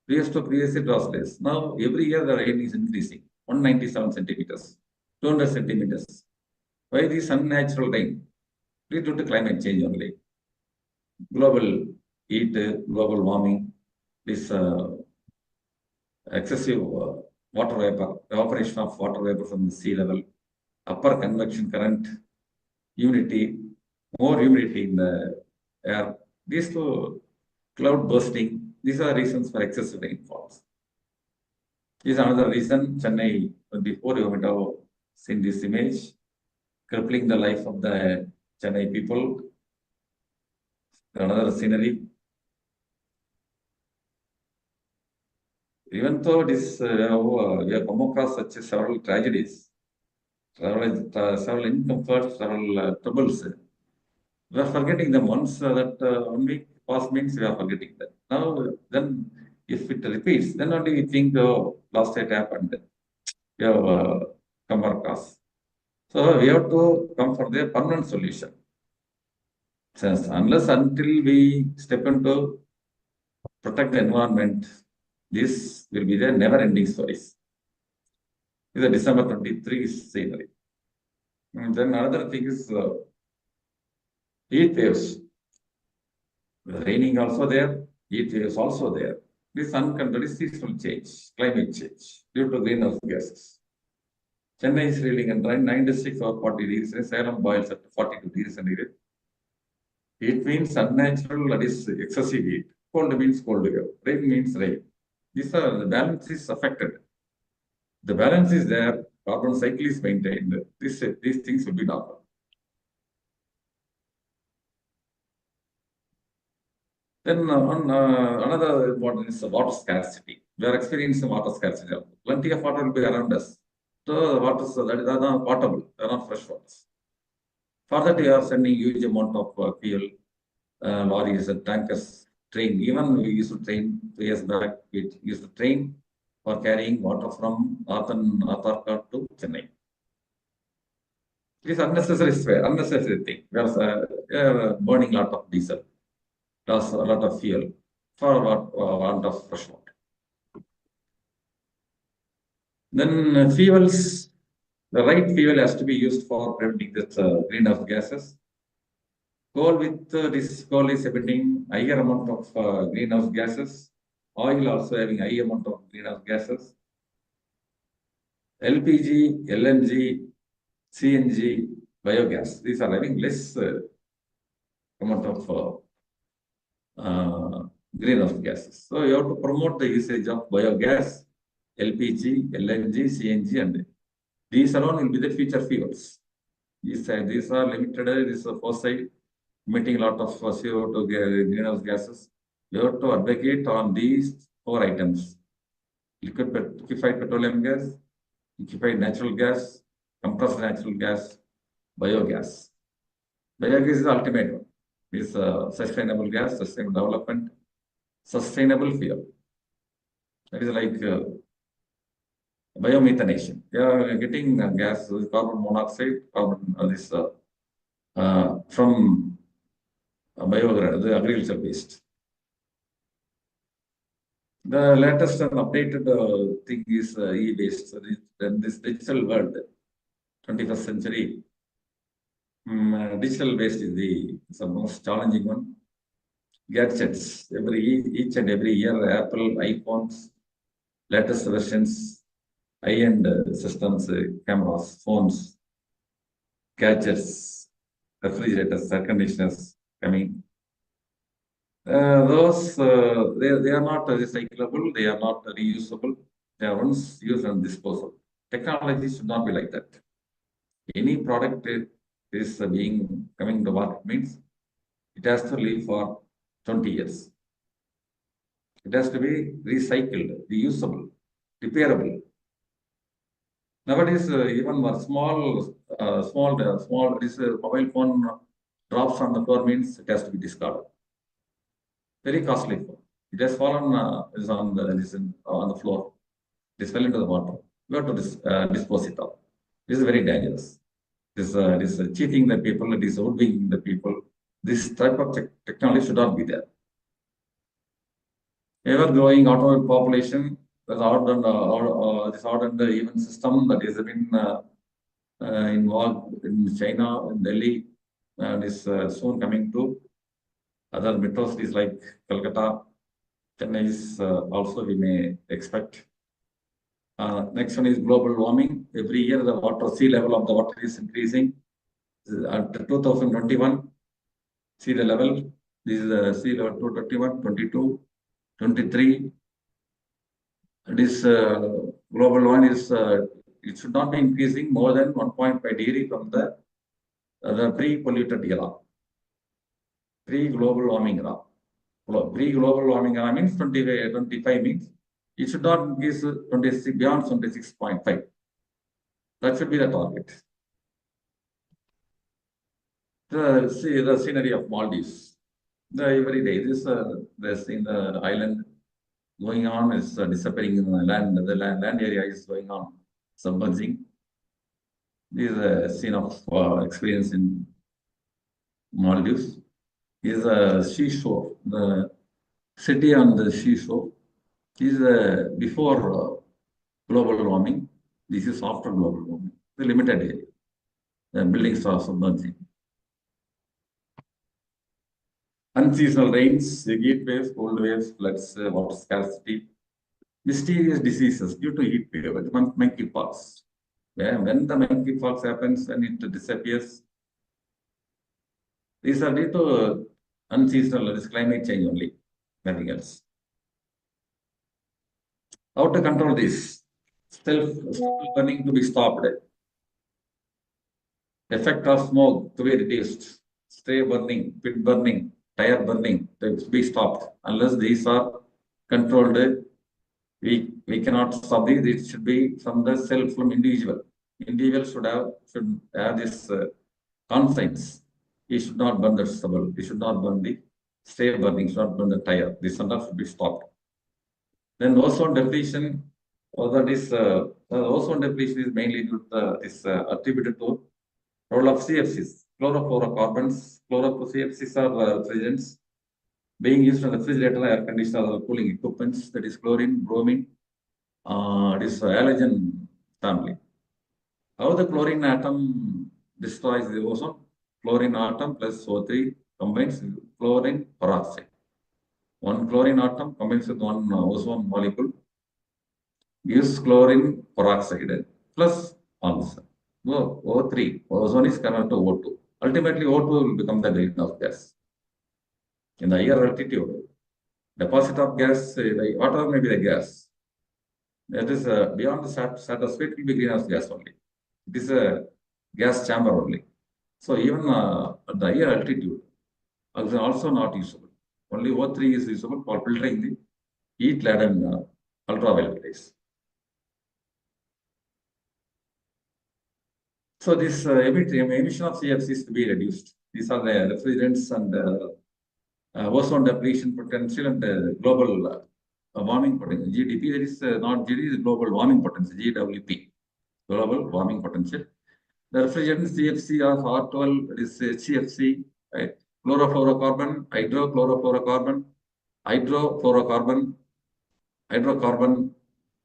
Previous year it was less. Now every year the rain is increasing. 197 centimeters, 200 centimeters. Why this unnatural rain? Due to climate change only. Global heat, global warming, this excessive water vapor, evaporation of water vapor from the sea level, upper convection current, humidity, more humidity in the air. These two, cloud bursting, these are reasons for excessive rainfalls. This is another reason. Chennai, before you might have seen this image, crippling the life of the Chennai people. Another scenery. Even though this, we have come across such several tragedies, several incomforts, several troubles. We are forgetting them once that 1 week past means we are forgetting that. Now, then, if it repeats, then only we think, oh, last night happened. We have come across. So we have to come for the permanent solution. Since unless until we step into protect the environment, this will be the never-ending stories. This is a December 23 scenery. And then another thing is heat waves. Raining also there, heat waves also there. This uncontrolled seasonal change, climate change due to greenhouse gases. Chennai is reeling and dry 96 or 40 degrees. Salem boils at 42 degrees centigrade. Heat means unnatural, that is excessive heat. Cold means cold air. Rain means rain. These are the balance is affected. The balance is there. Carbon cycle is maintained. These things will be normal. Then another important is water scarcity. We are experiencing water scarcity. Plenty of water will be around us. So the water that is not potable. They are not fresh waters. For that, we are sending huge amount of fuel, lorries, tankers, train. Even we used to train 2 years back. We used to train for carrying water from northern Palacode to Chennai. It is unnecessary thing. We are burning a lot of diesel, a lot of fuel for want of fresh water. Then fuels, the right fuel has to be used for preventing this greenhouse gases. Coal with this coal is emitting higher amount of greenhouse gases. Oil also having high amount of greenhouse gases. LPG, LNG, CNG, biogas. These are having less amount of greenhouse gases. So you have to promote the usage of biogas, LPG, LNG, CNG, and these alone will be the future fuels. These are limited. This is fossil, emitting a lot of CO2 greenhouse gases. We have to advocate on these 4 items: liquefied petroleum gas, liquefied natural gas, compressed natural gas, biogas. Biogas is the ultimate one. It's sustainable gas, sustainable development, sustainable fuel. That is like biomethanation. They are getting gas, carbon monoxide, carbon from the agriculture waste. The latest and updated thing is e-waste. So this digital world, 21st century, digital waste is the most challenging one. Gadgets, each and every year, Apple, iPhones, latest versions, high-end systems, cameras, phones, gadgets, refrigerators, air conditioners coming. They are not recyclable, they are not reusable, they are once used and disposable. Technology should not be like that. Any product is coming to market means it has to live for 20 years. It has to be recycled, reusable, repairable. Nowadays, even a small mobile phone drops on the floor means it has to be discarded. Very costly phone. It has fallen on the floor. It fell into the water. We have to dispose it off. This is very dangerous. This is cheating the people. It is hoodwinking the people. This type of technology should not be there. Ever-growing automobile population, this ordered even system that is been involved in China, in Delhi, and is soon coming to other metro cities like Calcutta, Chennai is also we may expect. Next one is global warming. Every year the sea level of the water is increasing. At 2021, sea level, this is the sea level 2021, 22, 23. This global warming is it should not be increasing more than 1.5 degree from the pre-polluted era. Pre-global warming era. Pre-global warming era means 25 means it should not increase 26 beyond 26.5. That should be the target. The scenery of Maldives. Every day this in the island going on is disappearing in the land. The land area is going on submerging. This is a scene of experience in Maldives. Is a seashore. The city on the seashore is before global warming. This is after global warming. The limited area. The buildings are submerging. Unseasonal rains, heat waves, cold waves, floods, water scarcity, mysterious diseases due to heat wave, monkeypox. When the monkeypox happens, when it disappears, these are due to unseasonal, this climate change only, nothing else. How to control this? Self-burning to be stopped. Effect of smoke to be reduced. Stray burning, pit burning, tire burning to be stopped. Unless these are controlled, we cannot stop these. It should be from the self, from individual. Individual should have this conscience. He should not burn the stubble. He should not burn the stray burning. Should not burn the tire. This should be stopped. Then ozone depletion. Ozone depletion is mainly due to attributed to role of CFCs. Chlorofluorocarbons. CFCs are refrigerants being used in refrigerator, air conditioner, or cooling equipments. That is chlorine, bromine. It is halogen family. How the chlorine atom destroys the ozone? Chlorine atom plus O3 combines with chlorine peroxide. One chlorine atom combines with one ozone molecule, gives chlorine peroxide plus oxygen. O3, ozone is converted to O2. Ultimately, O2 will become the greenhouse gas. In the higher altitude, deposit of gas, whatever may be the gas, that is beyond the stratosphere, it will be greenhouse gas only. It is a gas chamber only. So even at the higher altitude, oxygen also not usable. Only O3 is usable for filtering the heat-laden ultraviolet rays. So this emission of CFCs to be reduced. These are the refrigerants and ozone depletion potential and global warming potential. GDP, that is not GDP, is global warming potential, GWP, global warming potential. The refrigerants CFC or R12, that is HCFC, right? Chlorofluorocarbon, hydrochlorofluorocarbon, hydrofluorocarbon, hydrocarbon,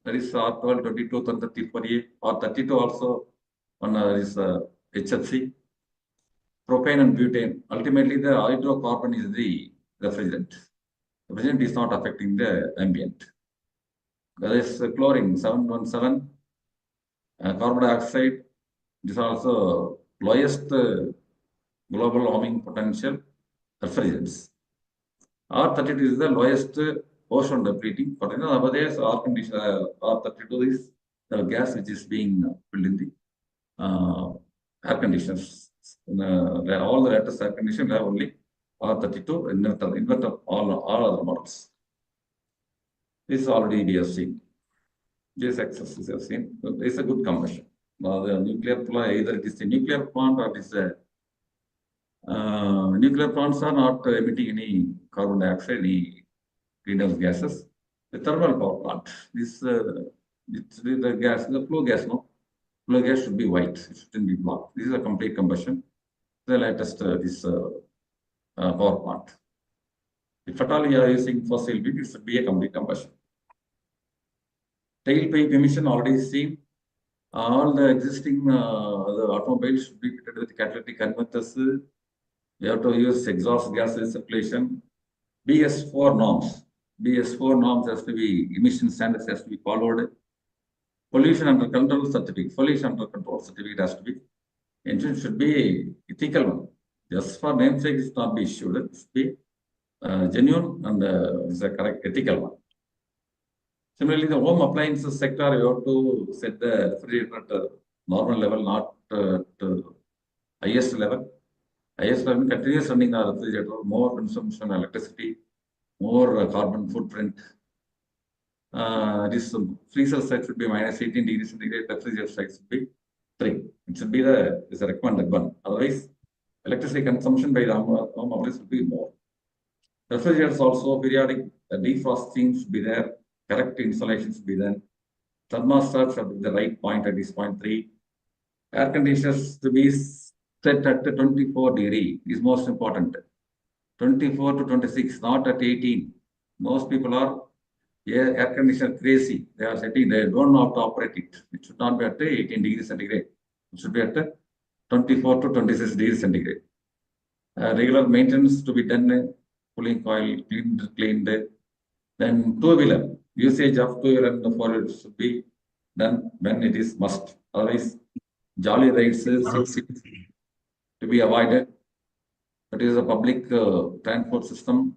that is R12, 22, 34A, or 32 also, one is HFC. Propane and butane. Ultimately, the hydrocarbon is the refrigerant. Refrigerant is not affecting the ambient. That is chlorine 717, carbon dioxide. This is also lowest global warming potential refrigerants. R32 is the lowest ocean depleting. But nowadays, R32 is the gas which is being filled in the air conditioners. All the latest air conditioners have only R32 inverter all other models. This already we have seen. This excess we have seen. It's a good combustion. Now the nuclear plant, either it is the nuclear plant or it is a nuclear plants are not emitting any carbon dioxide, any greenhouse gases. The thermal power plant, this it's the gas, the flue gas, no? Flue gas should be white, it shouldn't be black. This is a complete combustion. The latest this power plant. If at all you are using fossil fuel, it should be a complete combustion. Tailpipe emission already seen. All the existing the automobiles should be fitted with catalytic converters. You have to use exhaust gas recirculation. BS4 norms. BS4 norms has to be, emission standards has to be followed. Pollution under control certificate. Pollution under control certificate has to be. Engine should be ethical one. Just for namesake, it should not be issued. It should be genuine and is a correct ethical one. Similarly, the home appliances sector, you have to set the refrigerator at normal level, not at highest level. Highest level continuous running the refrigerator, more consumption of electricity, more carbon footprint. This freezer side should be minus 18 degrees centigrade, refrigerator side should be 3. It should be the is a recommended one. Otherwise, electricity consumption by the home appliance should be more. Refrigerators also periodic defrosting should be there. Correct insulation should be there. Thermostat should be the right point at this point 3. Air conditioners to be set at 24 degree is most important. 24 to 26, not at 18. Most people are air conditioner crazy. They are setting, they don't know how to operate it. It should not be at 18 degrees centigrade. It should be at 24 to 26 degrees centigrade. Regular maintenance to be done, cooling coil cleaned. Then two-wheeler, usage of two-wheeler and the four-wheeler should be done when it is must. Otherwise, jolly rides to be avoided. That is a public transport system.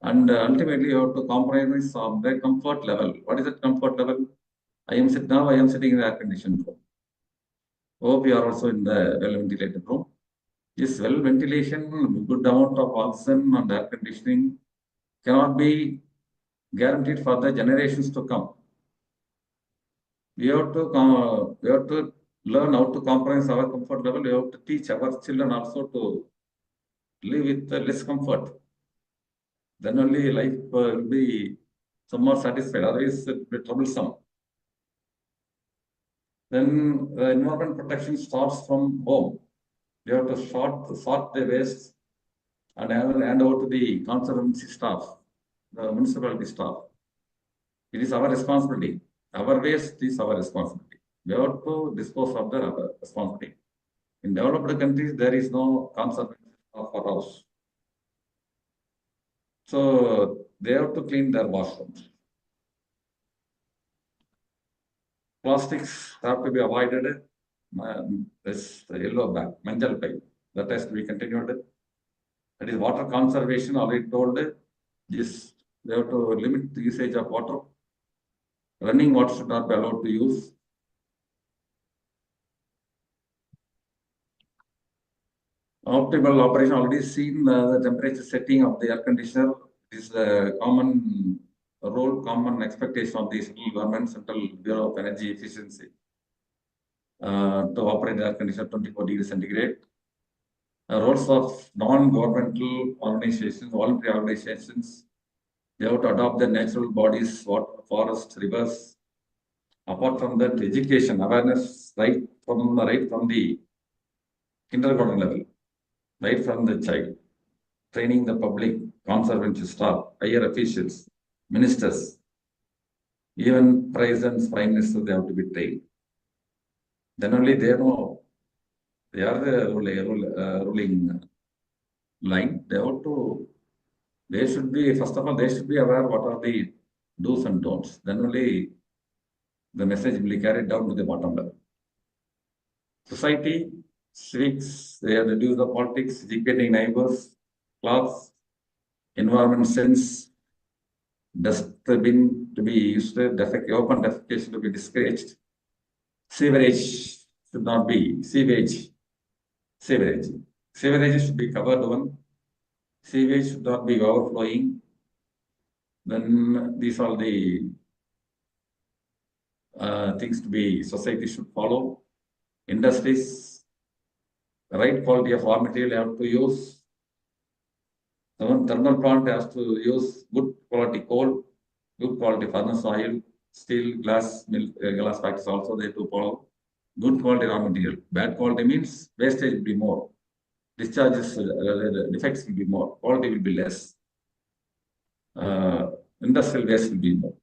And ultimately, you have to compromise on the comfort level. What is that comfort level? I am sitting in the air-conditioned room. Hope you are also in the well-ventilated room. This well ventilation, good amount of oxygen and air conditioning cannot be guaranteed for the generations to come. We have to learn how to compromise our comfort level. We have to teach our children also to live with less comfort. Then only life will be somewhat satisfied. Otherwise, it will be troublesome. Then the environment protection starts from home. You have to sort the waste and hand over to the conservancy staff, the municipality staff. It is our responsibility. Our waste is our responsibility. We have to dispose of the responsibility. In developed countries, there is no conservation of our house. So they have to clean their washrooms. Plastics have to be avoided. This yellow bag, manjal bag, that has to be continued. That is water conservation, already told. This, they have to limit the usage of water. Running water should not be allowed to use. Optimal operation, already seen the temperature setting of the air conditioner is a common role, common expectation of the central government, Central Bureau of Energy Efficiency, to operate the air conditioner 24 degrees centigrade. Roles of non-governmental organizations, voluntary organizations, They have to adopt the natural bodies, water, forests, rivers. Apart from that, education, awareness, right from the kindergarten level, right from the child, training the public, conservancy staff, higher officials, ministers, even presidents, prime ministers, they have to be trained. Then only they know they are the ruling line. They should be, first of all, they should be aware what are the do's and don'ts. Then only the message will be carried down to the bottom level. Society, civics, they have reduced the politics, educating neighbors, class, environment sense, dustbin to be used, open defecation to be discouraged, sewerage should not be, sewerage should be covered one, sewage should not be overflowing. Then these are the things to be, society should follow. Industries, the right quality of raw material have to use. Thermal plant has to use good quality coal, good quality furnace oil, steel, glass, milk, glass factories also they have to follow. Good quality raw material. Bad quality means wastage will be more. Discharges, defects will be more. Quality will be less. Industrial waste will be more.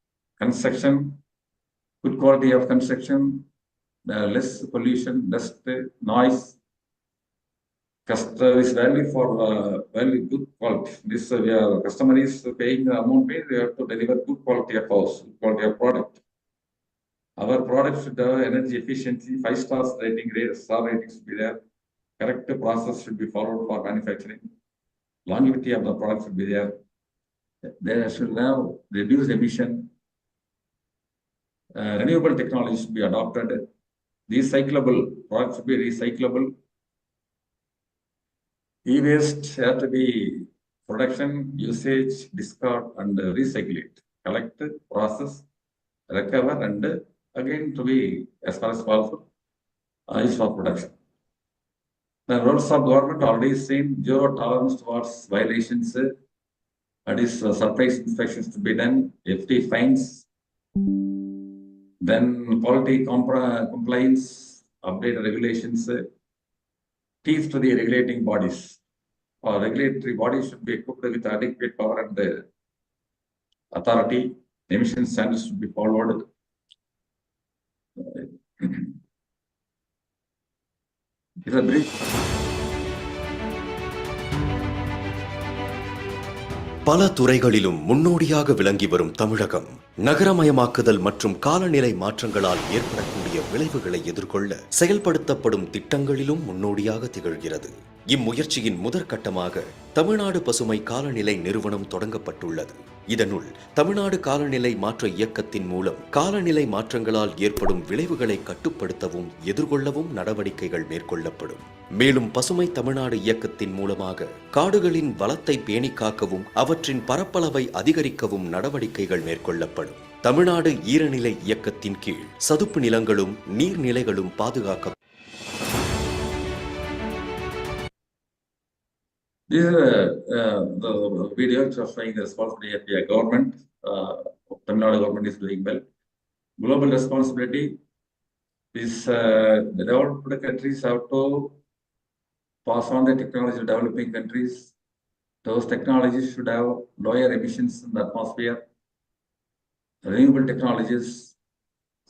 Construction, good quality of construction, less pollution, less noise. This value for very good quality. This customer is paying the amount paid, they have to deliver good quality of house, good quality of product. Our product should have energy efficiency, 5 stars rating, star ratings should be there. Correct process should be followed for manufacturing. Longevity of the product should be there. They should have reduced emission. Renewable technology should be adopted. Recyclable products should be recyclable. E-waste has to be production, usage, discard, and recycle it. Collect, process, recover, and again to be as far as possible used for production. The roles of government already seen zero tolerance towards violations. That is surprise inspections to be done, FT fines, then quality compliance, updated regulations, teeth to the regulating bodies. Or regulatory bodies should be equipped with adequate power and authority. Emission standards should be followed. It's a brief. பல துறைகளிலும் முன்னோடியாக விளங்கி வரும் தமிழகம் நகரமயமாக்குதல் மற்றும் காலநிலை மாற்றங்களால் ஏற்படக்கூடிய விளைவுகளை எதிர்கொள்ள செயல்படுத்தப்படும் திட்டங்களிலும் முன்னோடியாக திகழ்கிறது. இம்முயற்சியின் முதற்கட்டமாக தமிழ்நாடு பசுமை காலநிலை நிறுவனம் தொடங்கப்பட்டுள்ளது. இதனுள் தமிழ்நாடு காலநிலை மாற்ற இயக்கத்தின் மூலம் காலநிலை மாற்றங்களால் ஏற்படும் விளைவுகளை கட்டுப்படுத்தவும் எதிர்கொள்ளவும் நடவடிக்கைகள் மேற்கொள்ளப்படும். மேலும் பசுமை தமிழ்நாடு இயக்கத்தின் மூலமாக காடுகளின் வளத்தை பேணி காக்கவும் அவற்றின் பரப்பளவை அதிகரிக்கவும் நடவடிக்கைகள் மேற்கொள்ளப்படும். தமிழ்நாடு ஈரநிலை இயக்கத்தின் கீழ் சதுப்பு நிலங்களும் நீர்நிலைகளும் பாதுகாக்க. This is the video showing the responsibility of the government. Tamil Nadu government is doing well. Global responsibility is the developed countries have to pass on the technology to developing countries. Those technologies should have lower emissions in the atmosphere. Renewable technologies.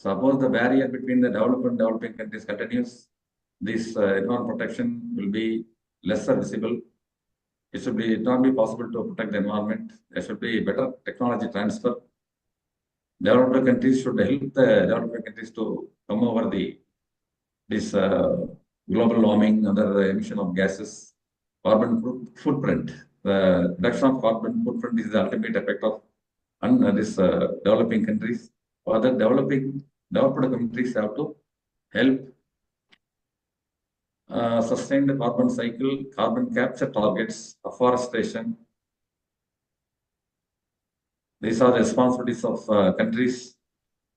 Suppose the barrier between the developed and developing countries continues, this environment protection will be lesser visible. It should be not be possible to protect the environment. There should be better technology transfer. Developed countries should help the developing countries to come over this global warming, other emission of gases, carbon footprint. The reduction of carbon footprint is the ultimate effect of this developing countries. Other developed countries have to help sustain the carbon cycle, carbon capture targets, afforestation. These are the responsibilities of countries.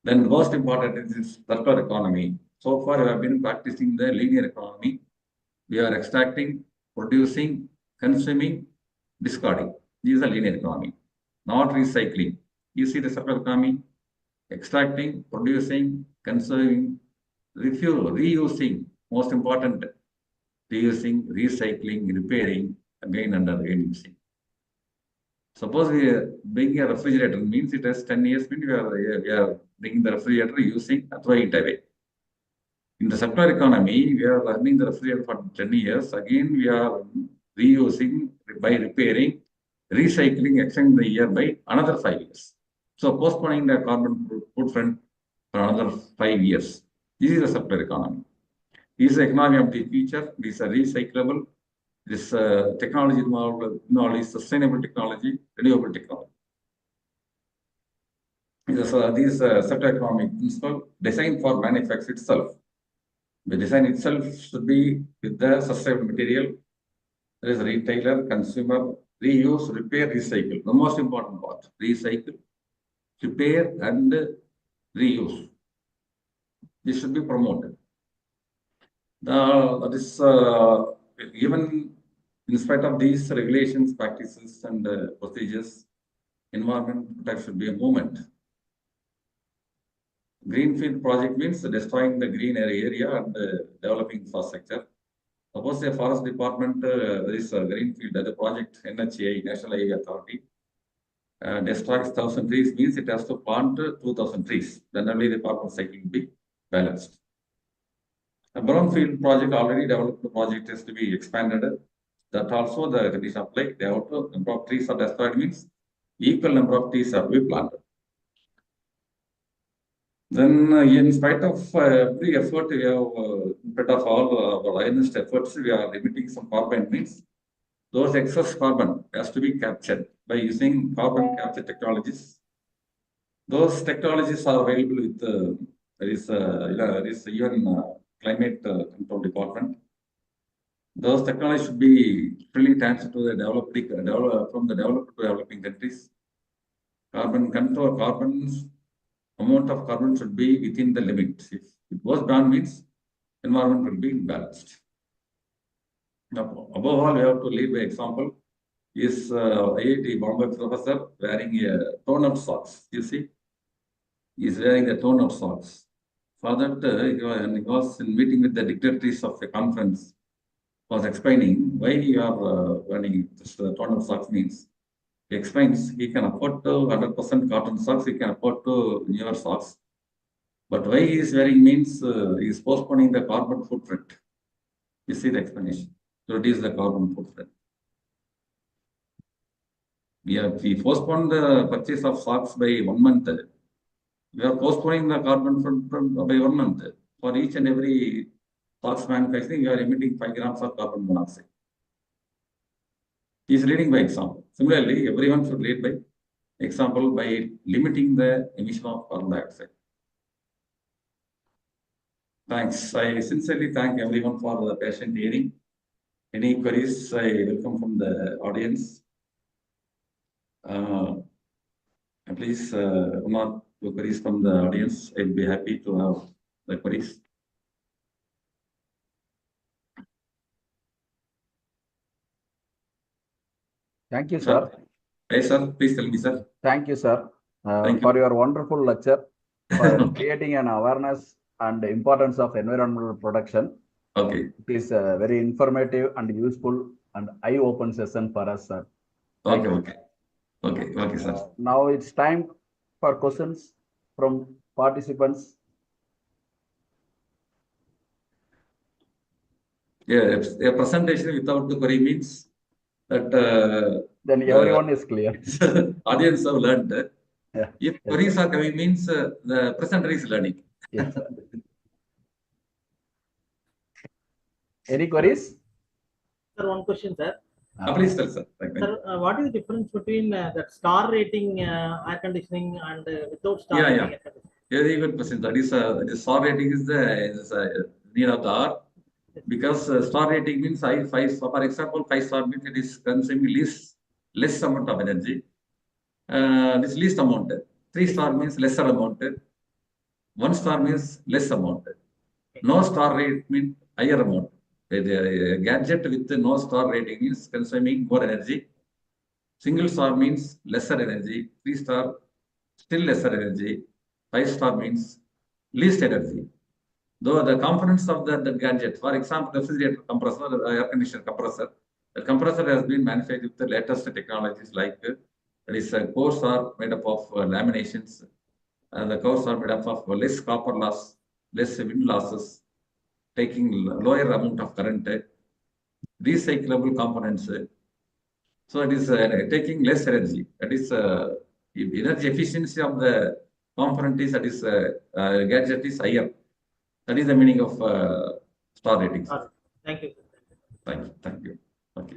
Then most important is circular economy. So far, we have been practicing the linear economy. We are extracting, producing, consuming, discarding. These are linear economy. not recycling. You see the circular economy, extracting, producing, consuming, reusing, most important, reusing, recycling, repairing, again and again using. Suppose we are bringing a refrigerator, means it has 10 years, means we are bringing the refrigerator, using, throwing it away. In the circular economy, we are running the refrigerator for 10 years. Again, we are reusing by repairing, recycling, extending the year by another 5 years. So postponing the carbon footprint for another 5 years. This is the circular economy. This is the economy of the future. This is a recyclable. This technology involved is sustainable technology, renewable technology. These circular economic principle designed for manufacture itself. The design itself should be with the sustainable material. There is retailer, consumer, reuse, repair, recycle. The most important part: recycle, repair, and reuse. This should be promoted. Even in spite of these regulations, practices, and procedures, environment protection should be a movement. Greenfield project means destroying the green area and developing infrastructure. Suppose a forest department, there is a greenfield, the project NHA, National Highway Authority, destroys 1,000 trees, means it has to plant 2,000 trees. Then only the carbon cycle will be balanced. A brownfield project already developed, the project has to be expanded. That also the condition apply. The outer number of trees are destroyed, means equal number of trees have to be planted. Then, in spite of every effort, we have, in spite of all our honest efforts, we are limiting some carbon, means those excess carbon has to be captured by using carbon capture technologies. Those technologies are available with there is even climate control department. Those technologies should be freely transferred to the from the developed to developing countries. Carbon control, amount of carbon should be within the limit. If it goes down, means environment will be imbalanced. Now, above all, we have to lead by example. Is IIT Bombay professor wearing a tone-up socks? You see, he is wearing the tone-up socks. For that, he was in meeting with the dignitaries of a conference, was explaining why you are wearing this tone-up socks means. He explains he can afford to 100% cotton socks, he can afford to newer socks. But why he is wearing means he is postponing the carbon footprint. You see the explanation. To reduce the carbon footprint. We postpone the purchase of socks by 1 month. We are postponing the carbon footprint by 1 month. For each and every socks manufacturing, we are emitting 5 grams of carbon monoxide. He is leading by example. Similarly, everyone should lead by example by limiting the emission of carbon dioxide. Thanks. I sincerely thank everyone for the patient hearing. Any queries, I welcome from the audience. Please, one or two queries from the audience. I'll be happy to have the queries. Thank you, sir. Hey, sir. Please tell me, sir. Thank you, sir, Thank for you. your wonderful lecture, for creating an awareness and the importance of environmental protection. Okay. It is a very informative and useful and eye-open session for us, sir. Thank you. Okay, sir. Now it's time for questions from participants. Yeah, a presentation without the query means that Then everyone is clear. audience have learned. Yeah. If queries are coming, means the presenter is learning. Yes, sir. Any queries? Sir, one question, sir. Please tell, sir. Sir, what is the difference between that star rating air conditioning and without star rating air conditioning? Very good question. That is the star rating is the need of the hour, because star rating means for example, 5-star means it is consuming less amount of energy. This least amount. 3-star means lesser amount. 1-star means less amount. No star rate means higher amount. The gadget with no star rating is consuming more energy. Single star means lesser energy. 3-star, still lesser energy. 5-star means least energy. Though the components of the gadget, for example, refrigerator compressor, air conditioner compressor, the compressor has been manufactured with the latest technologies like that is cores are made up of laminations. The cores are made up of less copper loss, less wind losses, taking lower amount of current, recyclable components. So it is taking less energy. That is energy efficiency of the component is that is gadget is higher. That is the meaning of star ratings. Thank you. Thank you. Thank you. Okay.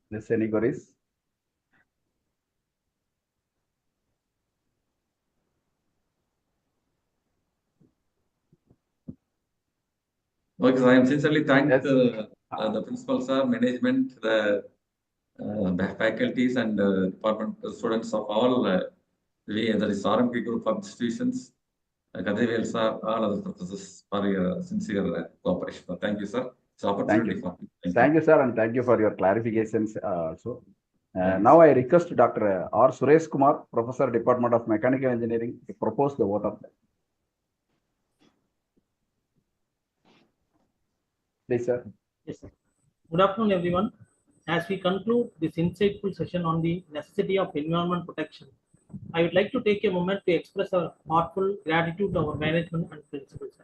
Yes, any queries? Okay, so I am sincerely thank Yes. the principal sir, management, the faculties and department students of all that is RMK group of institutions, Kadevel sir, all other professors for your sincere cooperation. Thank you, sir. It's opportunity you. for me. Thank you, sir, and thank you for your clarifications also. Thanks. Now I request Dr. R. Suresh Kumar, Professor, Department of Mechanical Engineering, to propose the vote of. Please, sir. Yes, sir. Good afternoon, everyone. As we conclude this insightful session on the necessity of environment protection, I would like to take a moment to express our heartfelt gratitude to our management and principal sir.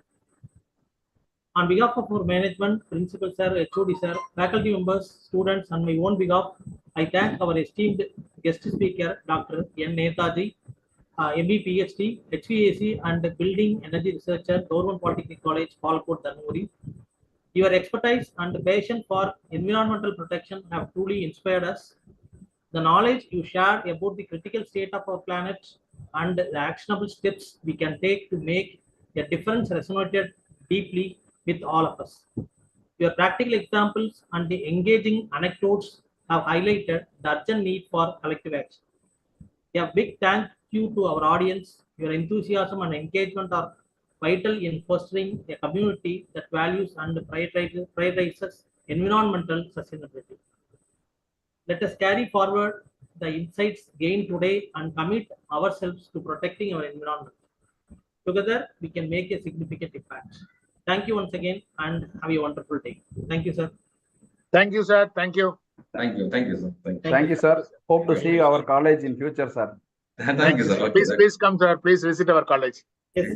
On behalf of our management, principal sir, HOD sir, faculty members, students, and my own behalf, I thank our esteemed guest speaker, Dr. N. Nethaji, ME PhD, HVAC, and Building Energy Researcher, Government Polytechnic College, Palacode, Dhanuri. Your expertise and passion for environmental protection have truly inspired us. The knowledge you shared about the critical state of our planet and the actionable steps we can take to make a difference resonated deeply with all of us. Your practical examples and the engaging anecdotes have highlighted the urgent need for collective action. A big thank you to our audience. Your enthusiasm and engagement are vital in fostering a community that values and prioritizes environmental sustainability. Let us carry forward the insights gained today and commit ourselves to protecting our environment. Together, we can make a significant impact. Thank you once again and have a wonderful day. Thank you, sir. Thank you, sir. Thank you. Thank you. Thank you, sir. Thank you. Thank you, sir. Hope to see our college in future, sir. Thank you, sir. Okay, Please come, sir. Please visit our college. Yes.